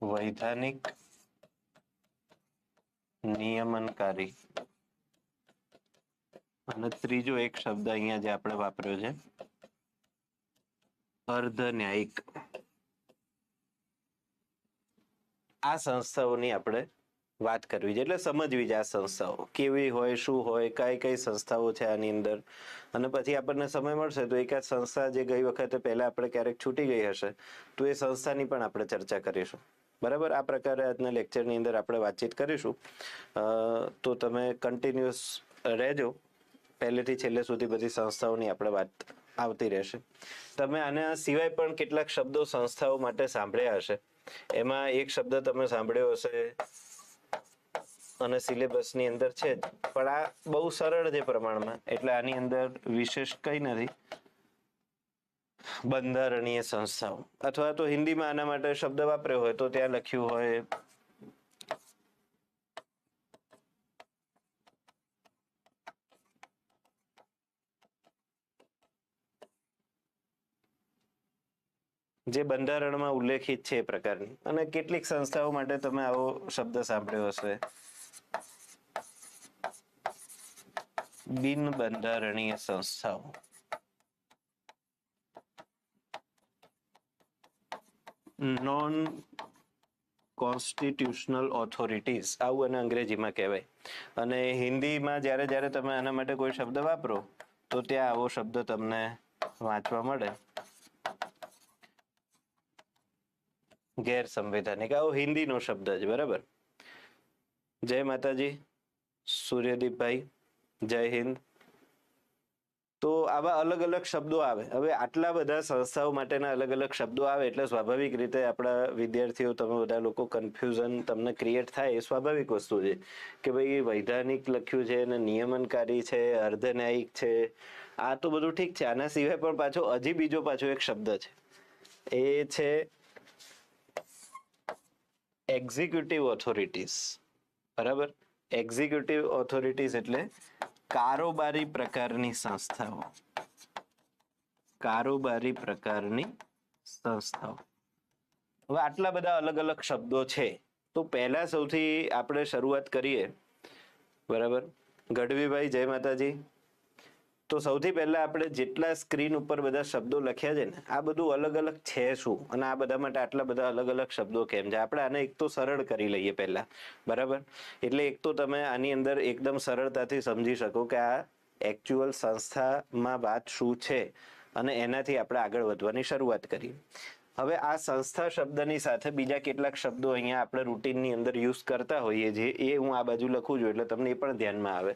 વૈધાનિક નિયમનકારી અને ત્રીજો એક શબ્દ અહીંયા જે આપણે વાપર્યો છે અર્ધ ન્યાયિક. આ સંસ્થાઓની આપણે વાત કરવી છે, એટલે સમજવી છે આ સંસ્થાઓ કેવી હોય, શું હોય, કઈ કઈ સંસ્થાઓ છે આની અંદર. અને પછી આપણને સમય મળશે તો એકાદ સંસ્થા જે ગઈ વખતે પહેલા આપણે ક્યારેક છૂટી ગઈ હશે તો એ સંસ્થાની પણ આપણે ચર્ચા કરીશું. બરાબર, આ પ્રકારે આજના લેક્ચરની અંદર આપણે વાતચીત કરીશું. તો તમે કન્ટિન્યુઅસ રહેજો, પહેલેથી છેલ્લે સુધી બધી સંસ્થાઓની આપણે વાત આવતી રહેશે. તમે આના સિવાય પણ કેટલાક શબ્દો સંસ્થાઓ માટે સાંભળ્યા હશે. એમાં એક શબ્દ તમે સાંભળ્યો હશે અને સિલેબસની અંદર છે જ, પણ આ બહુ સરળ છે પ્રમાણમાં, એટલે આની અંદર વિશેષ કંઈ નથી. બંધારણીય સંસ્થાઓ, અથવા તો હિન્દીમાં આના માટે શબ્દ વાપર્યો હોય તો ત્યાં લખ્યું હોય જે બંધારણમાં ઉલ્લેખિત છે એ પ્રકારની. અને કેટલીક સંસ્થાઓ માટે તમે આવો શબ્દ સાંભળ્યો હશે, બિન બંધારણીય સંસ્થાઓ. નોન કોન્સ્ટિટ્યુશનલ ઓથોરિટીઝ આવું અને અંગ્રેજીમાં કહેવાય. અને હિન્દીમાં જ્યારે જ્યારે તમે આના માટે કોઈ શબ્દ વાપરો તો ત્યાં આવો શબ્દ તમને વાંચવા મળે, ગેર સંવૈધાનિક. આવો હિન્દીનો શબ્દ છે. બરાબર. જય માતાજી સૂર્યદીપભાઈ, જય હિન્દ. તો આવા અલગ અલગ શબ્દો આવે. હવે આટલા બધા સંસ્થાઓ માટેના અલગ અલગ શબ્દો આવે એટલે સ્વાભાવિક રીતે આપણા વિદ્યાર્થીઓ, તમે બધા લોકો કન્ફ્યુઝન તમને ક્રિએટ થાય, એ સ્વાભાવિક વસ્તુ છે કે ભાઈ વૈધાનિક લખ્યું છે અને નિયમનકારી છે, અર્ધન્યાયિક છે, આ તો બધું ઠીક છે. આના સિવાય પણ હજી બીજો એક શબ્દ છે, એ છે એક્ઝિક્યુટિવ ઓથોરિટીઝ. બરાબર, એક્ઝિક્યુટિવ ઓથોરિટીઝ એટલે કારોબારી પ્રકારની સંસ્થાઓ. કારોબારી પ્રકારની સંસ્થાઓ. હવે આટલા બધા અલગ અલગ શબ્દો છે, તો પહેલા સૌથી આપણે શરૂઆત કરીએ. બરાબર, ગઢવીભાઈ જય માતાજી. તો સૌથી પહેલા આપણે જેટલા સ્ક્રીન ઉપર બધા શબ્દો લખ્યા છે ને, આ બધું અલગ અલગ છે શું, અને આ બધા માટે આટલા બધા અલગ અલગ શબ્દો કેમ છે, આપણે આને એક તો સરળ કરી લઈએ પહેલા. બરાબર, એટલે એક તો તમે આની અંદર એકદમ સરળતાથી સમજી શકો કે આ એકચ્યુઅલ સંસ્થામાં વાત શું છે, અને એનાથી આપણે આગળ વધવાની શરૂઆત કરીએ. હવે આ સંસ્થા શબ્દની સાથે બીજા કેટલાક શબ્દો અહીંયા આપણે રૂટીનની અંદર યુઝ કરતા હોઈએ છીએ, એ હું આ બાજુ લખું છું એટલે તમને એ પણ ધ્યાનમાં આવે.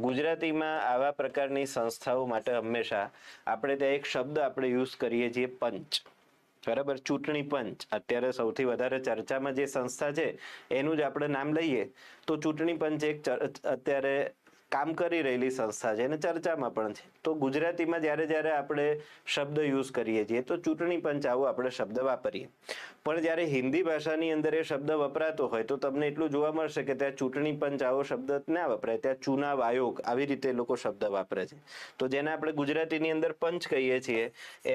ગુજરાતીમાં આવા પ્રકારની સંસ્થાઓ માટે હંમેશા આપણે ત્યાં એક શબ્દ આપણે યુઝ કરીએ છીએ, પંચ. બરાબર, ચૂંટણી પંચ. અત્યારે સૌથી વધારે ચર્ચામાં જે સંસ્થા છે એનું જ આપણે નામ લઈએ તો ચૂંટણી પંચ એક અત્યારે કામ કરી રહેલી સંસ્થા છે અને ચર્ચામાં પણ છે. તો ગુજરાતીમાં જ્યારે જ્યારે આપણે શબ્દ યુઝ કરીએ છીએ તો ચૂંટણી પંચ આવો આપણે શબ્દ વાપરીએ. પણ જ્યારે હિન્દી ભાષાની અંદર એ શબ્દ વપરાતો હોય તો તમને એટલું જોવા મળશે કે ત્યાં ચૂંટણી પંચ આવો શબ્દ ના વપરાય, ત્યાં ચુનાવ આયોગ આવી રીતે લોકો શબ્દ વાપરે છે. તો જેને આપણે ગુજરાતીની અંદર પંચ કહીએ છીએ,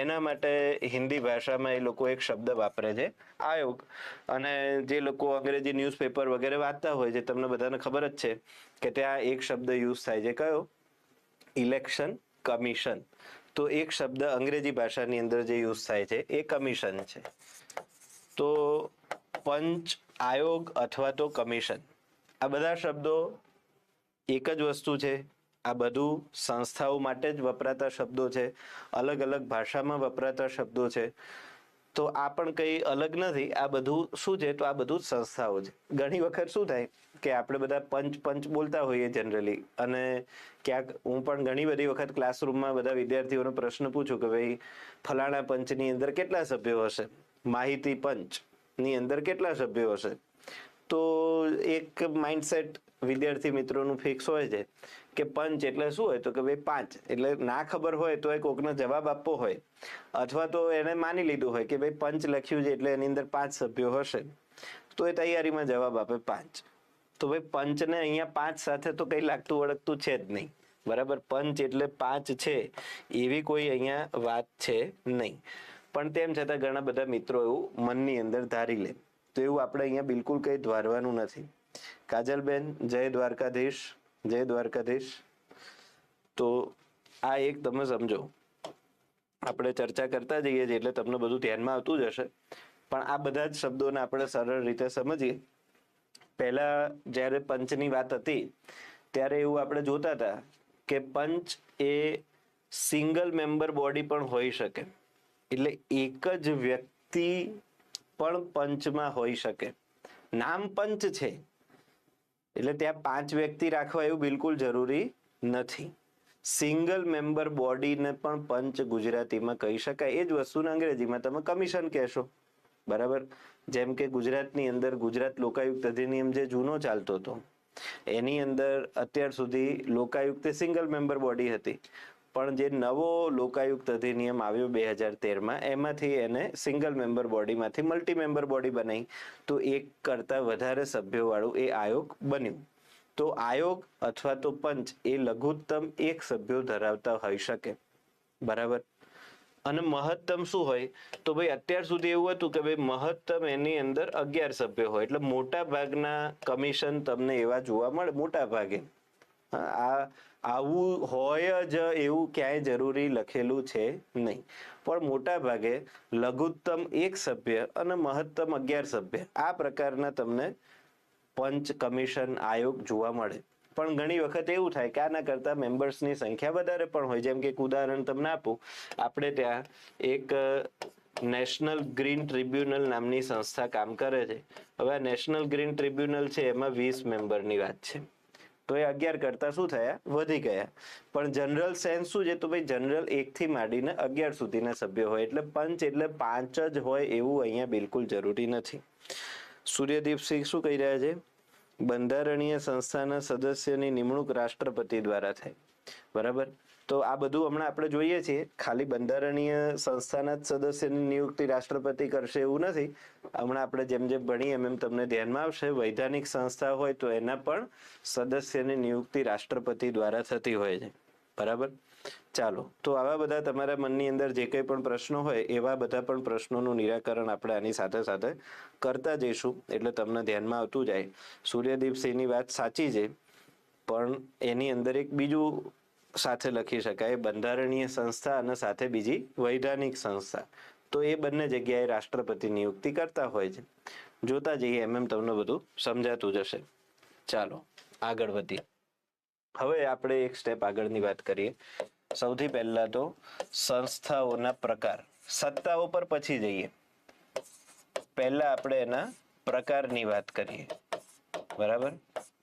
એના માટે હિન્દી ભાષામાં એ લોકો એક શબ્દ વાપરે છે, આયોગ. અને જે લોકો અંગ્રેજી ન્યૂઝપેપર વગેરે વાંચતા હોય છે, તમને બધાને ખબર જ છે કે ત્યાં એક શબ્દ યુઝ થાય છે, કયો? Election commission. તો એક શબ્દ અંગ્રેજી ભાષાની અંદર જે યુઝ થાય છે એ કમિશન છે. તો પંચ, આયોગ અથવા તો કમિશન, આ બધા શબ્દો એક જ વસ્તુ છે. આ બધું સંસ્થાઓ માટે જ વપરાતા શબ્દો છે, અલગ અલગ ભાષામાં વપરાતા શબ્દો છે. તો આ પણ કંઈ અલગ નથી. આ બધું શું છે? તો આ બધું સંસ્થાઓ છે. ઘણી વખત શું થાય કે આપણે બધા પંચ પંચ બોલતા હોઈએ જનરલી, અને ક્યાંક હું પણ ઘણી બધી વખત ક્લાસરૂમમાં બધા વિદ્યાર્થીઓનો પ્રશ્ન પૂછું કે ભાઈ ફલાણા પંચની અંદર કેટલા સભ્યો હશે, માહિતી પંચની અંદર કેટલા સભ્યો હશે. તો એક માઇન્ડસેટ વિદ્યાર્થી મિત્રોનું ફિક્સ હોય છે કે પંચ એટલે શું હોય, તો કે ભાઈ 5. એટલે ના ખબર હોય તો એ કોકનો જવાબ આપવો હોય, અથવા તો એને માની લીધું હોય કે ભાઈ પંચ લખ્યું છે એટલે એની અંદર 5 સભ્યો હશે, તો એ તૈયારીમાં જવાબ આપે 5. તો ભાઈ પંચને અહીંયા 5 સાથે તો કંઈ લાગતું વળગતું છે જ નહીં. બરાબર, પંચ એટલે 5 છે એવી કોઈ અહીંયા વાત છે નહીં. પણ તેમ છતાં ઘણા બધા મિત્રો એવું મનની અંદર ધારી લે. તો એવું આપણે અહીંયા બિલકુલ કંઈ ધારવાનું નથી. કાજલબેન, જય દ્વારકાધીશ, જય દ્વારકાધીશ. તો આ એક તમે સમજો, આપણે ચર્ચા કરતા જઈએ છીએ એટલે તમને બધું ધ્યાનમાં આવતું જ હશે, પણ આ બધા જ શબ્દોને આપણે સરળ રીતે સમજીએ. પહેલા જ્યારે પંચની વાત હતી ત્યારે એવું આપણે જોતા હતા કે પંચ એ સિંગલ મેમ્બર બોડી પણ હોઈ શકે, એટલે એક જ વ્યક્તિ પણ પંચમાં હોઈ શકે. નામ પંચ છે એટલે ત્યાં 5 વ્યક્તિ રાખવા એવું બિલકુલ જરૂરી નથી. સિંગલ મેમ્બર બોડીને પણ પંચ ગુજરાતીમાં કહી શકાય. એ જ વસ્તુને અંગ્રેજીમાં તમે કમિશન કહેશો, બરાબર. જેમ કે ગુજરાતની અંદર ગુજરાત લોકાયુક્ત અધિનિયમ જે જૂનો ચાલતો હતો એની અંદર અત્યાર સુધી લોકાયુક્ત સિંગલ મેમ્બર બોડી હતી, પણ જે નવો લોકાયુક્ત અધિનિયમ આવ્યો 2013માં એમાંથી એને સિંગલ મેમ્બર બોડીમાંથી મલ્ટી મેમ્બર બોડી બનાવી, તો એક કરતા વધારે સભ્યો વાળું એ આયોગ બન્યું. તો આયોગ અથવા તો પંચ એ લઘુત્તમ એક સભ્યો ધરાવતા હોઈ શકે, બરાબર. અને મહત્તમ શું હોય, તો ભાઈ અત્યાર સુધી એવું હતું કે ભાઈ મહત્તમ એની અંદર 11 સભ્યો હોય, એટલે મોટા ભાગના કમિશન તમને એવા જોવા મળે, મોટા ભાગે. આ આવું હોય જ એવું ક્યાંય જરૂરી લખેલું છે નહીં, પણ મોટા ભાગે લઘુત્તમ એક સભ્ય અને મહત્તમ 11 સભ્ય આ પ્રકારના તમને પંચ કમિશન આયોગ જોવા મળે. પણ ઘણી વખત એવું થાય કે આના કરતા મેમ્બર્સની સંખ્યા વધારે પણ હોય. જેમ કે એક ઉદાહરણ તમને આપું, આપણે ત્યાં એક નેશનલ ગ્રીન ટ્રિબ્યુનલ નામની સંસ્થા કામ કરે છે. હવે આ નેશનલ ગ્રીન ટ્રિબ્યુનલ છે એમાં 20 મેમ્બરની વાત છે, તો એ 11 કરતા શું થયા, વધી ગયા. પણ જનરલ સેન્સ શું છે, તો ભાઈ જનરલ 1 થી માંડીને 11 સુધીના સભ્યો હોય, એટલે પંચ એટલે 5 જ હોય એવું અહીંયા બિલકુલ જરૂરી નથી. સૂર્યદીપસિંહ શું કહી રહ્યા છે, બંધારણીય સંસ્થાના સદસ્યની નિમણૂક રાષ્ટ્રપતિ દ્વારા થાય, બરાબર. તો આ બધું હમણાં આપણે જોઈએ છીએ, ખાલી બંધારણીય સંસ્થાના જ સદસ્યની નિયુક્તિ રાષ્ટ્રપતિ કરશે એવું નથી. હમણાં આપણે જેમ જેમ ભણીએ એમ તમને ધ્યાનમાં આવશે, વૈધાનિક સંસ્થા હોય તો એના પણ સદસ્યની નિયુક્તિ રાષ્ટ્રપતિ દ્વારા થતી હોય છે, બરાબર. ચાલો, તો આવા બધા તમારા મનની અંદર જે કંઈ પણ પ્રશ્નો હોય એવા બધા પણ પ્રશ્નોનું નિરાકરણ આપણે આની સાથે સાથે કરતા જઈશું, એટલે તમને ધ્યાનમાં આવતું જાય. સૂર્યદીપસિંહની વાત સાચી છે, પણ એની અંદર એક બીજું સાથે લખી શકાય, બંધારણીય સંસ્થા અને સાથે બીજી વૈધાનિક સંસ્થા, તો એ બંને જગ્યાએ રાષ્ટ્રપતિ નિયુક્તિ કરતા હોય છે. જોતા જઈએ એમ તમને બધું સમજાતું જશે. ચાલો આગળ વધીએ. હવે આપણે એક સ્ટેપ આગળની વાત કરીએ. સૌથી પહેલા તો સંસ્થાઓના પ્રકાર, સત્તાઓ પર પછી જઈએ. પહેલા આપણે એના પ્રકારની વાત કરીએ, બરાબર,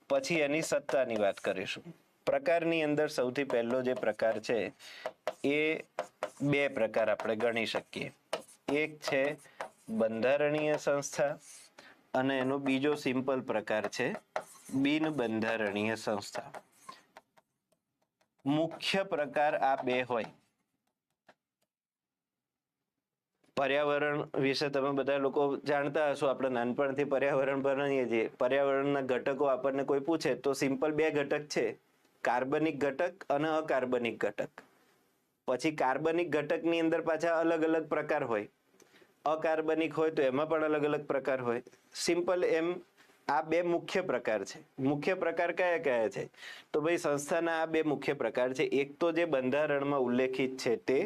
પછી એની સત્તાની વાત કરીશું. પ્રકારની અંદર સૌથી પહેલો જે પ્રકાર છે એ 2 પ્રકાર આપણે ગણી શકીએ. એક છે બંધારણીય સંસ્થા અને એનો બીજો સિમ્પલ પ્રકાર છે બિન બંધારણીય સંસ્થા. મુખ્ય પ્રકાર આ 2 હોય. પર્યાવરણ વિશે તમે બધા લોકો જાણતા હશો, આપણે નાનપણથી પર્યાવરણ ભણીએ છીએ. પર્યાવરણના ઘટકો આપણને કોઈ પૂછે તો સિમ્પલ 2 ઘટક છે, કાર્બનિક ઘટક અને અકાર્બનિક ઘટક. પછી કાર્બનિક ઘટકની અંદર પાછા અલગ અલગ પ્રકાર હોય, અકાર્બનિક હોય તો એમાં પણ અલગ અલગ પ્રકાર હોય. સિમ્પલ એમ આ 2 મુખ્ય પ્રકાર છે. મુખ્ય પ્રકાર કયા કયા છે, તો ભાઈ સંસ્થાના આ 2 મુખ્ય પ્રકાર છે. એક તો જે બંધારણમાં ઉલ્લેખિત છે તે,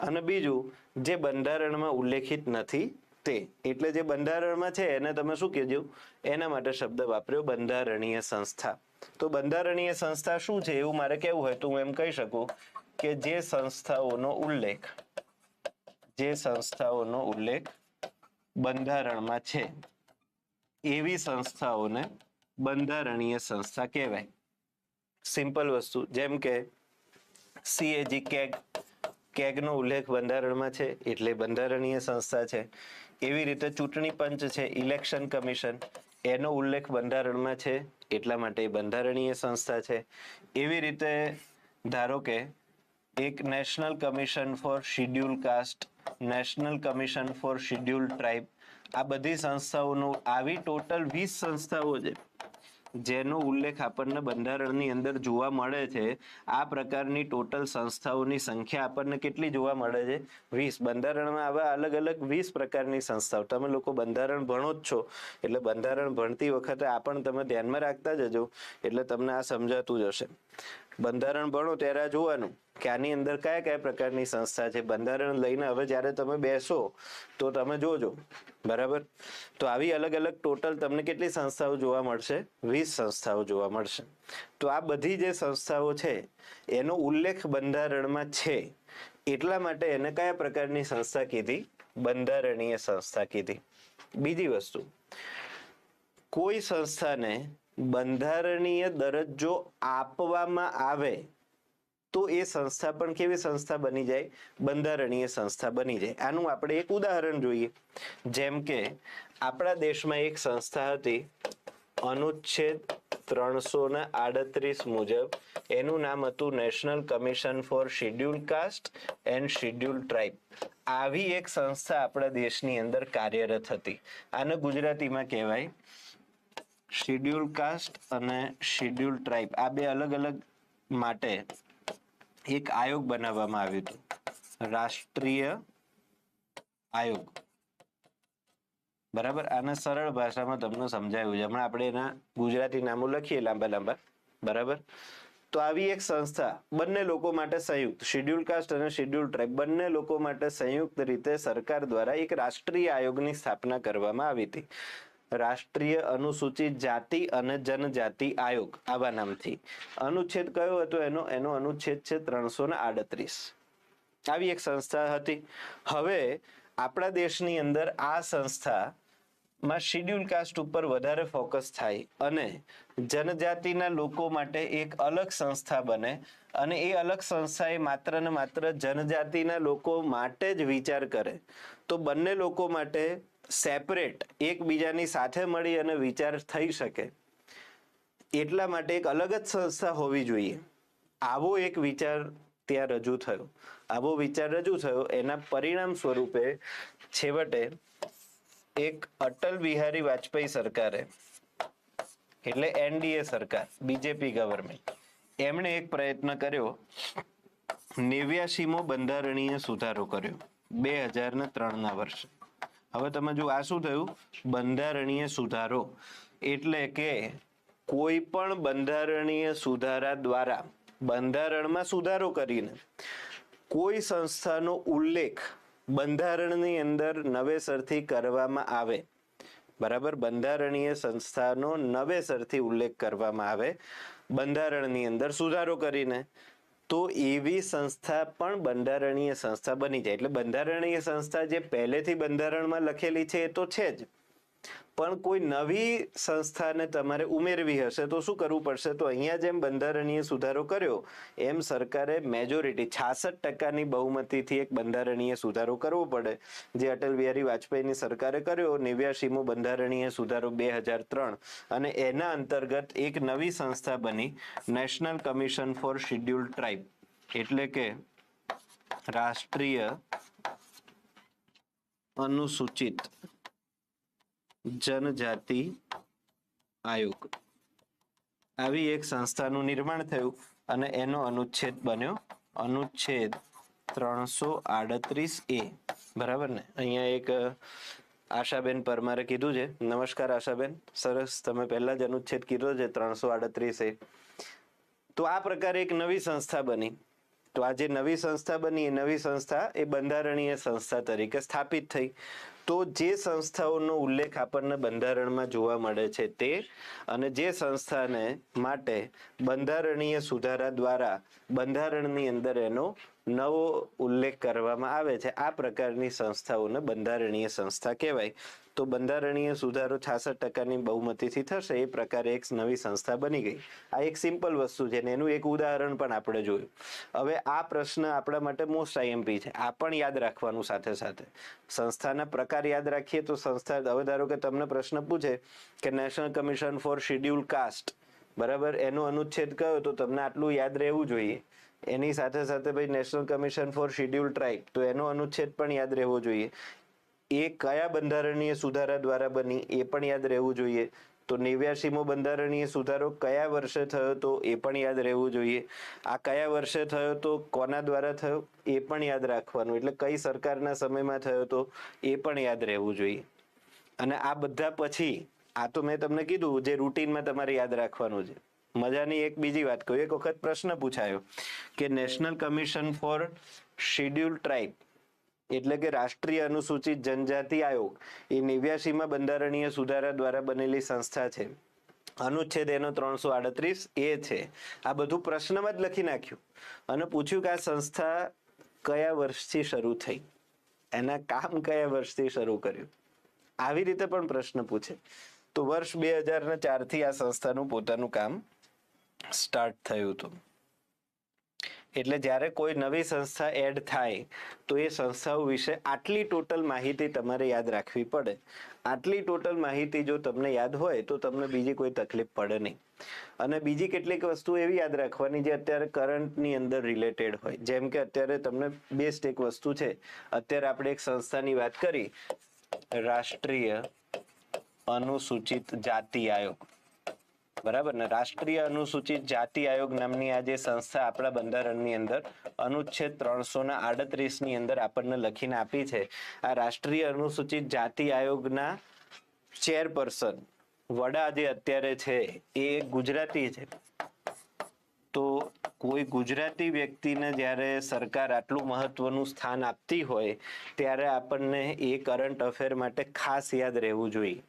અને બીજું જે બંધારણમાં ઉલ્લેખિત નથી તે. એટલે જે બંધારણમાં છે એને તમે શું કહેજો, એના માટે શબ્દ વાપર્યો બંધારણીય સંસ્થા. તો બંધારણીય સંસ્થા શું છે એવું મારે કહેવું હોય તો હું એમ કહી શકું કે જે સંસ્થાઓનો ઉલ્લેખ બંધારણમાં છે એવી સંસ્થાઓને બંધારણીય સંસ્થા કહેવાય. સિમ્પલ વસ્તુ, જેમ કે CAG કેગનો ઉલ્લેખ બંધારણમાં છે એટલે બંધારણીય સંસ્થા છે. એવી રીતે ચૂંટણી પંચ છે, ઇલેક્શન કમિશન, એનો ઉલ્લેખ બંધારણમાં છે એટલા માટે બંધારણીય સંસ્થા છે. એવી રીતે ધારો કે એક national commission four schedule cast, national commission four schedule tribe, આ બધી સંસ્થાઓનું, આવી ટોટલ 20 સંસ્થાઓ છે. જેનો ઉલ્લેખ આપણને બંધારણની અંદર જોવા મળે છે. આ પ્રકારની ટોટલ સંસ્થાઓની સંખ્યા આપણને કેટલી જોવા મળે છે? 20. બંધારણમાં આવા અલગ અલગ 20 પ્રકારની સંસ્થાઓ. તમે લોકો બંધારણ ભણો જ છો, એટલે બંધારણ ભણતી વખતે આ પણ તમે ધ્યાનમાં રાખતા જજો, એટલે તમને આ સમજાતું જ હશે. બંધારણ ભણો ત્યારે આ જોવાનું કે આની અંદર કયા કયા પ્રકારની સંસ્થા છે. બંધારણ લઈને હવે જ્યારે તમે બેસો તો તમે જોજો, બરાબર. તો આવી અલગ અલગ ટોટલ તમને કેટલી સંસ્થાઓ જોવા મળશે? 20 સંસ્થાઓ જોવા મળશે. તો આ બધી જે સંસ્થાઓ છે એનો ઉલ્લેખ બંધારણમાં છે, એટલા માટે એને કયા પ્રકારની સંસ્થા કીધી? બંધારણીય સંસ્થા કીધી. બીજી વસ્તુ, કોઈ સંસ્થાને બંધારણીય દરજ્જો આપવામાં આવે તો એ સંસ્થા પણ કેવી સંસ્થા બની જાય? બંધારણીય સંસ્થા બની જાય. આનું આપણે એક ઉદાહરણ જોઈએ. જેમ કે આપણા દેશમાં એક સંસ્થા હતી, અનુચ્છેદ 338 મુજબ એનું નામ હતું national commission four schedule cast and schedule tribe. આવી એક સંસ્થા આપણા દેશની અંદર કાર્યરત હતી. આને ગુજરાતીમાં કહેવાય શિડ્યુલ કાસ્ટ અને શિડ્યુલ ટ્રાઇબ. આ બે અલગ અલગ માટે એક આયોગ બનાવવામાં આવ્યું હતું, રાષ્ટ્રીય આયોગ. બરાબર. આને સરળ ભાષામાં તમને સમજાવ્યું છે. હમણાં આપણે એના ગુજરાતી નામો લખીએ લાંબા લાંબા, બરાબર. તો આવી એક સંસ્થા બંને લોકો માટે સંયુક્ત, શિડ્યુલ કાસ્ટ અને શિડ્યુલ ટ્રાઇબ બંને લોકો માટે સંયુક્ત રીતે સરકાર દ્વારા એક રાષ્ટ્રીય આયોગની સ્થાપના કરવામાં આવી હતી. રાષ્ટ્રીય અનુસૂચિત જાતિ અને જનજાતિ આયોગ, આવા નામથી. અનુચ્છેદ કયો હતો એનો અનુચ્છેદ છે 338. આવી એક સંસ્થા હતી. હવે આપણા દેશની અંદર આ સંસ્થામાં શિડ્યુલ કાસ્ટ ઉપર વધારે ફોકસ થાય અને જનજાતિના લોકો માટે એક અલગ સંસ્થા બને, અને એ અલગ સંસ્થા એ માત્ર ને માત્ર જનજાતિના લોકો માટે જ વિચાર કરે. તો બંને લોકો માટે સેપરેટ એકબીજાની સાથે મળી અને વિચાર થઈ શકે, એટલા માટે એક અલગ જ સંસ્થા હોવી જોઈએ. આવો એક વિચાર ત્યાં રજૂ થયો. આવો વિચાર રજૂ થયો, એના પરિણામ સ્વરૂપે છેવટે એક અટલ બિહારી વાજપેયી સરકારે, એટલે એનડીએ સરકાર, બીજેપી ગવર્મેન્ટ, એમણે એક પ્રયત્ન કર્યો, 89મો બંધારણીય સુધારો કર્યો 2003ના વર્ષે. હવે તમે જો આ શું થયું? બંધારણીય સુધારો. એટલે કે કોઈ પણ બંધારણીય સુધારા દ્વારા, બંધારણમાં સુધારો કરીને કોઈ સંસ્થાનો ઉલ્લેખ બંધારણની અંદર નવેસરથી કરવામાં આવે, બરાબર. બંધારણીય સંસ્થાનો નવેસરથી ઉલ્લેખ કરવામાં આવે બંધારણની અંદર સુધારો કરીને, તો એવી સંસ્થા પણ બંધારણીય સંસ્થા બની જાય. એટલે બંધારણીય સંસ્થા જે પહેલેથી બંધારણમાં લખેલી છે એ તો છે જ, પણ કોઈ નવી સંસ્થાને તમારે ઉમેરવી હશે તો શું કરવું પડશે? તો અહીંયા જેમ બંધારણીય સુધારો કર્યો એમ સરકારે મેજોરિટી 66%ની બહુમતીથી એક બંધારણીય સુધારો કરવો પડે, જે અટલ બિહારી વાજપેયીની સરકારે કર્યો, 89મો બંધારણીય સુધારો 2003. અને એના અંતર્ગત એક નવી સંસ્થા બની, national commission four schedule tribe, એટલે કે રાષ્ટ્રીય અનુસૂચિત જનજાતિ આયોગ. આવી એક સંસ્થાનું નિર્માણ થયું અને એનો અનુચ્છેદ બન્યો અનુચ્છેદ 338A. બરાબર ને? અહીંયા એક આશાબેન પરમારે કીધું છે. નમસ્કાર આશાબેન, સરસ, તમે પહેલા જ અનુચ્છેદ કીધો છે 338A. તો આ પ્રકારે એક નવી સંસ્થા બની. તો આ જે નવી સંસ્થા બની, એ નવી સંસ્થા એ બંધારણીય સંસ્થા તરીકે સ્થાપિત થઈ. તો જે સંસ્થાઓનો ઉલ્લેખ આપણને બંધારણમાં જોવા મળે છે તે, અને જે સંસ્થાને માટે બંધારણીય સુધારા દ્વારા બંધારણની અંદર એનો નવો ઉલ્લેખ કરવામાં આવે છે, આ પ્રકારની સંસ્થાઓને બંધારણીય સંસ્થા કહેવાય. તો બંધારણીય સુધારો 66%ની બહુમતીથી થશે, એ પ્રકારે એક નવી સંસ્થા બની ગઈ. આ એક સિમ્પલ વસ્તુ છે, ને એનું એક ઉદાહરણ પણ આપણે જોયું. હવે આ પ્રશ્ન આપણા માટે મોસ્ટ આઈએમપી છે, આ પણ યાદ રાખવાનું. સાથે સાથે સંસ્થાના પ્રકાર યાદ રાખીએ તો સંસ્થા, હવે ધારો કે તમને પ્રશ્ન પૂછે કે national commission four schedule cast, બરાબર, એનો અનુચ્છેદ કયો, તો તમને આટલું યાદ રહેવું જોઈએ. એની સાથે સાથે ભાઈ national commission four schedule tribe, તો એનો અનુચ્છેદ પણ યાદ રહેવો જોઈએ. એ કયા બંધારણીય સુધારા દ્વારા બની એ પણ યાદ રહેવું જોઈએ. તો 89મો બંધારણીય સુધારો કયા વર્ષે થયો તો એ પણ યાદ રહેવું જોઈએ. આ કયા વર્ષે થયો તો કોના દ્વારા થયો એ પણ યાદ રાખવાનું. એટલે કઈ સરકારના સમયમાં થયો તો એ પણ યાદ રહેવું જોઈએ. અને આ બધા પછી આ તો મેં તમને કીધું જે રૂટીનમાં તમારે યાદ રાખવાનું છે. મજાની એક બીજી વાત કહું. એક વખત પ્રશ્ન પૂછાયો કે national commission four schedule tribe એટલે કે રાષ્ટ્રીય અનુસૂચિત જનજાતિ આયોગ એ 89માં બંધારણીય સુધારા દ્વારા બનેલી સંસ્થા છે. અનુચ્છેદ એનો 338 એ છે. આ બધું પ્રશ્નમાં જ લખી નાખ્યું અને પૂછ્યું કે આ સંસ્થા કયા વર્ષથી શરૂ થઈ, એના કામ કયા વર્ષથી શરૂ કર્યું. આવી રીતે પણ પ્રશ્ન પૂછે. તો વર્ષ 2004 થી આ સંસ્થાનું પોતાનું કામ સ્ટાર્ટ થયું હતું. એટલે જ્યારે કોઈ નવી સંસ્થા એડ થાય તો એ સંસ્થાઓ વિશે આટલી ટોટલ માહિતી તમારે યાદ રાખવી પડે. આટલી ટોટલ માહિતી જો તમને યાદ હોય તો તમને બીજી કોઈ તકલીફ પડે નહીં. અને બીજી કેટલીક વસ્તુ એવી યાદ રાખવાની જે અત્યારે કરંટની અંદર રિલેટેડ હોય. જેમ કે અત્યારે તમને બેસ્ટ એક વસ્તુ છે. અત્યારે આપણે એક સંસ્થાની વાત કરી, રાષ્ટ્રીય અનુસૂચિત જાતિ આયોગ, બરાબર ને. રાષ્ટ્રીય અનુસૂચિત જાતિ આયોગ નામની આ જે સંસ્થા આપણા બંધારણની અંદર અનુચ્છેદ 338ની અંદર આપણને લખીને આપી છે. આ રાષ્ટ્રીય અનુસૂચિત જાતિ આયોગના ચેરપર્સન વડા જે અત્યારે છે એ ગુજરાતી છે. તો કોઈ ગુજરાતી વ્યક્તિને જ્યારે સરકાર આટલું મહત્વનું સ્થાન આપતી હોય ત્યારે આપણને એ કરંટ અફેર માટે ખાસ યાદ રહેવું જોઈએ.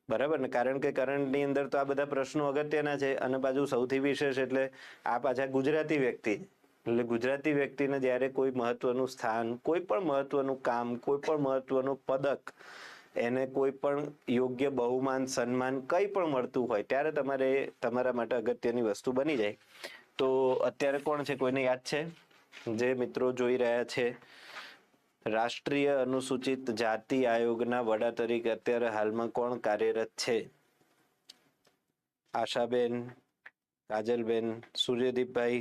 બરાબર ને. કારણ કે કરંટની અંદર તો આ બધા પ્રશ્નો અગત્યના છે અને પાછું સૌથી વિશેષ એટલે આ પાછા ગુજરાતી વ્યક્તિ. એટલે ગુજરાતી વ્યક્તિને જ્યારે કોઈ મહત્વનું સ્થાન, કોઈ પણ મહત્વનું કામ, કોઈ પણ મહત્વનું પદક, એને કોઈ પણ યોગ્ય બહુમાન, સન્માન કંઈ પણ મળતું હોય ત્યારે તમારે તમારા માટે અગત્યની વસ્તુ બની જાય. તો અત્યારે કોણ છે, કોઈને યાદ છે? જે મિત્રો જોઈ રહ્યા છે, રાષ્ટ્રીય અનુસૂચિત જાતિ આયોગના વડા તરીકે અત્યારે હાલમાં કોણ કાર્યરત છે? આશાબેન, કાજલબેન, સૂર્યદીપભાઈ,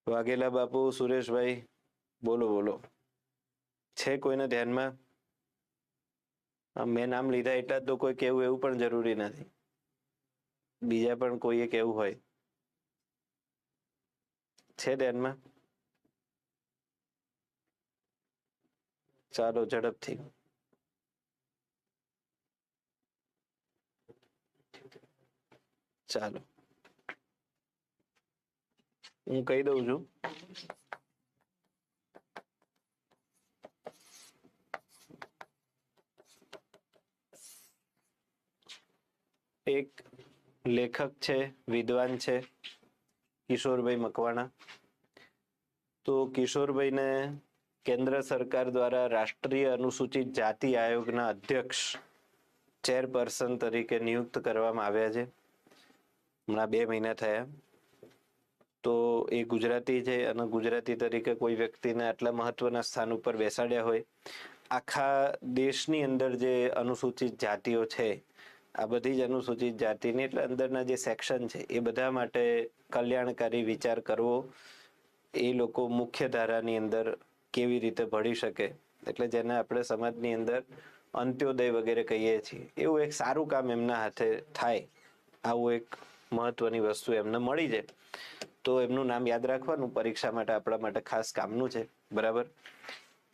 વાઘેલા બાપુ, સુરેશભાઈ, બોલો બોલો. છે કોઈને ધ્યાનમાં? મેં નામ લીધા એટલા જ તો કોઈ કેવું એવું પણ જરૂરી નથી. બીજા પણ કોઈએ કેવું હોય. છે ધ્યાનમાં? ચાલો ઝડપથી. ચાલો હું કહી દઉં છું. એક લેખક છે, વિદ્વાન છે, કિશોરભાઈ મકવાણા. તો કિશોરભાઈને કેન્દ્ર સરકાર દ્વારા રાષ્ટ્રીય અનુસૂચિત જાતિ આયોગના અધ્યક્ષ, ચેરપર્સન તરીકે નિયુક્ત કરવામાં આવ્યા છે. હમણાં 2 મહિના થયા. તો એ ગુજરાતી છે અને ગુજરાતી તરીકે કોઈ વ્યક્તિને આટલા મહત્વના સ્થાન ઉપર બેસાડ્યા હોય. આખા દેશની અંદર જે અનુસૂચિત જાતિઓ છે, આ બધી જ અનુસૂચિત જાતિની એટલે અંદરના જે સેક્શન છે એ બધા માટે કલ્યાણકારી વિચાર કરવો, એ લોકો મુખ્ય ધારાની અંદર કેવી રીતે ભળી શકે, એટલે જેને આપણે સમાજની અંદર અંત્યોદય વગેરે કહીએ છીએ, એવું એક સારું કામ એમના હાથે થાય, આવું એક મહત્વની વસ્તુ એમને મળી છે. તો એમનું નામ યાદ રાખવાનું પરીક્ષા માટે આપણા માટે ખાસ કામનું છે. બરાબર.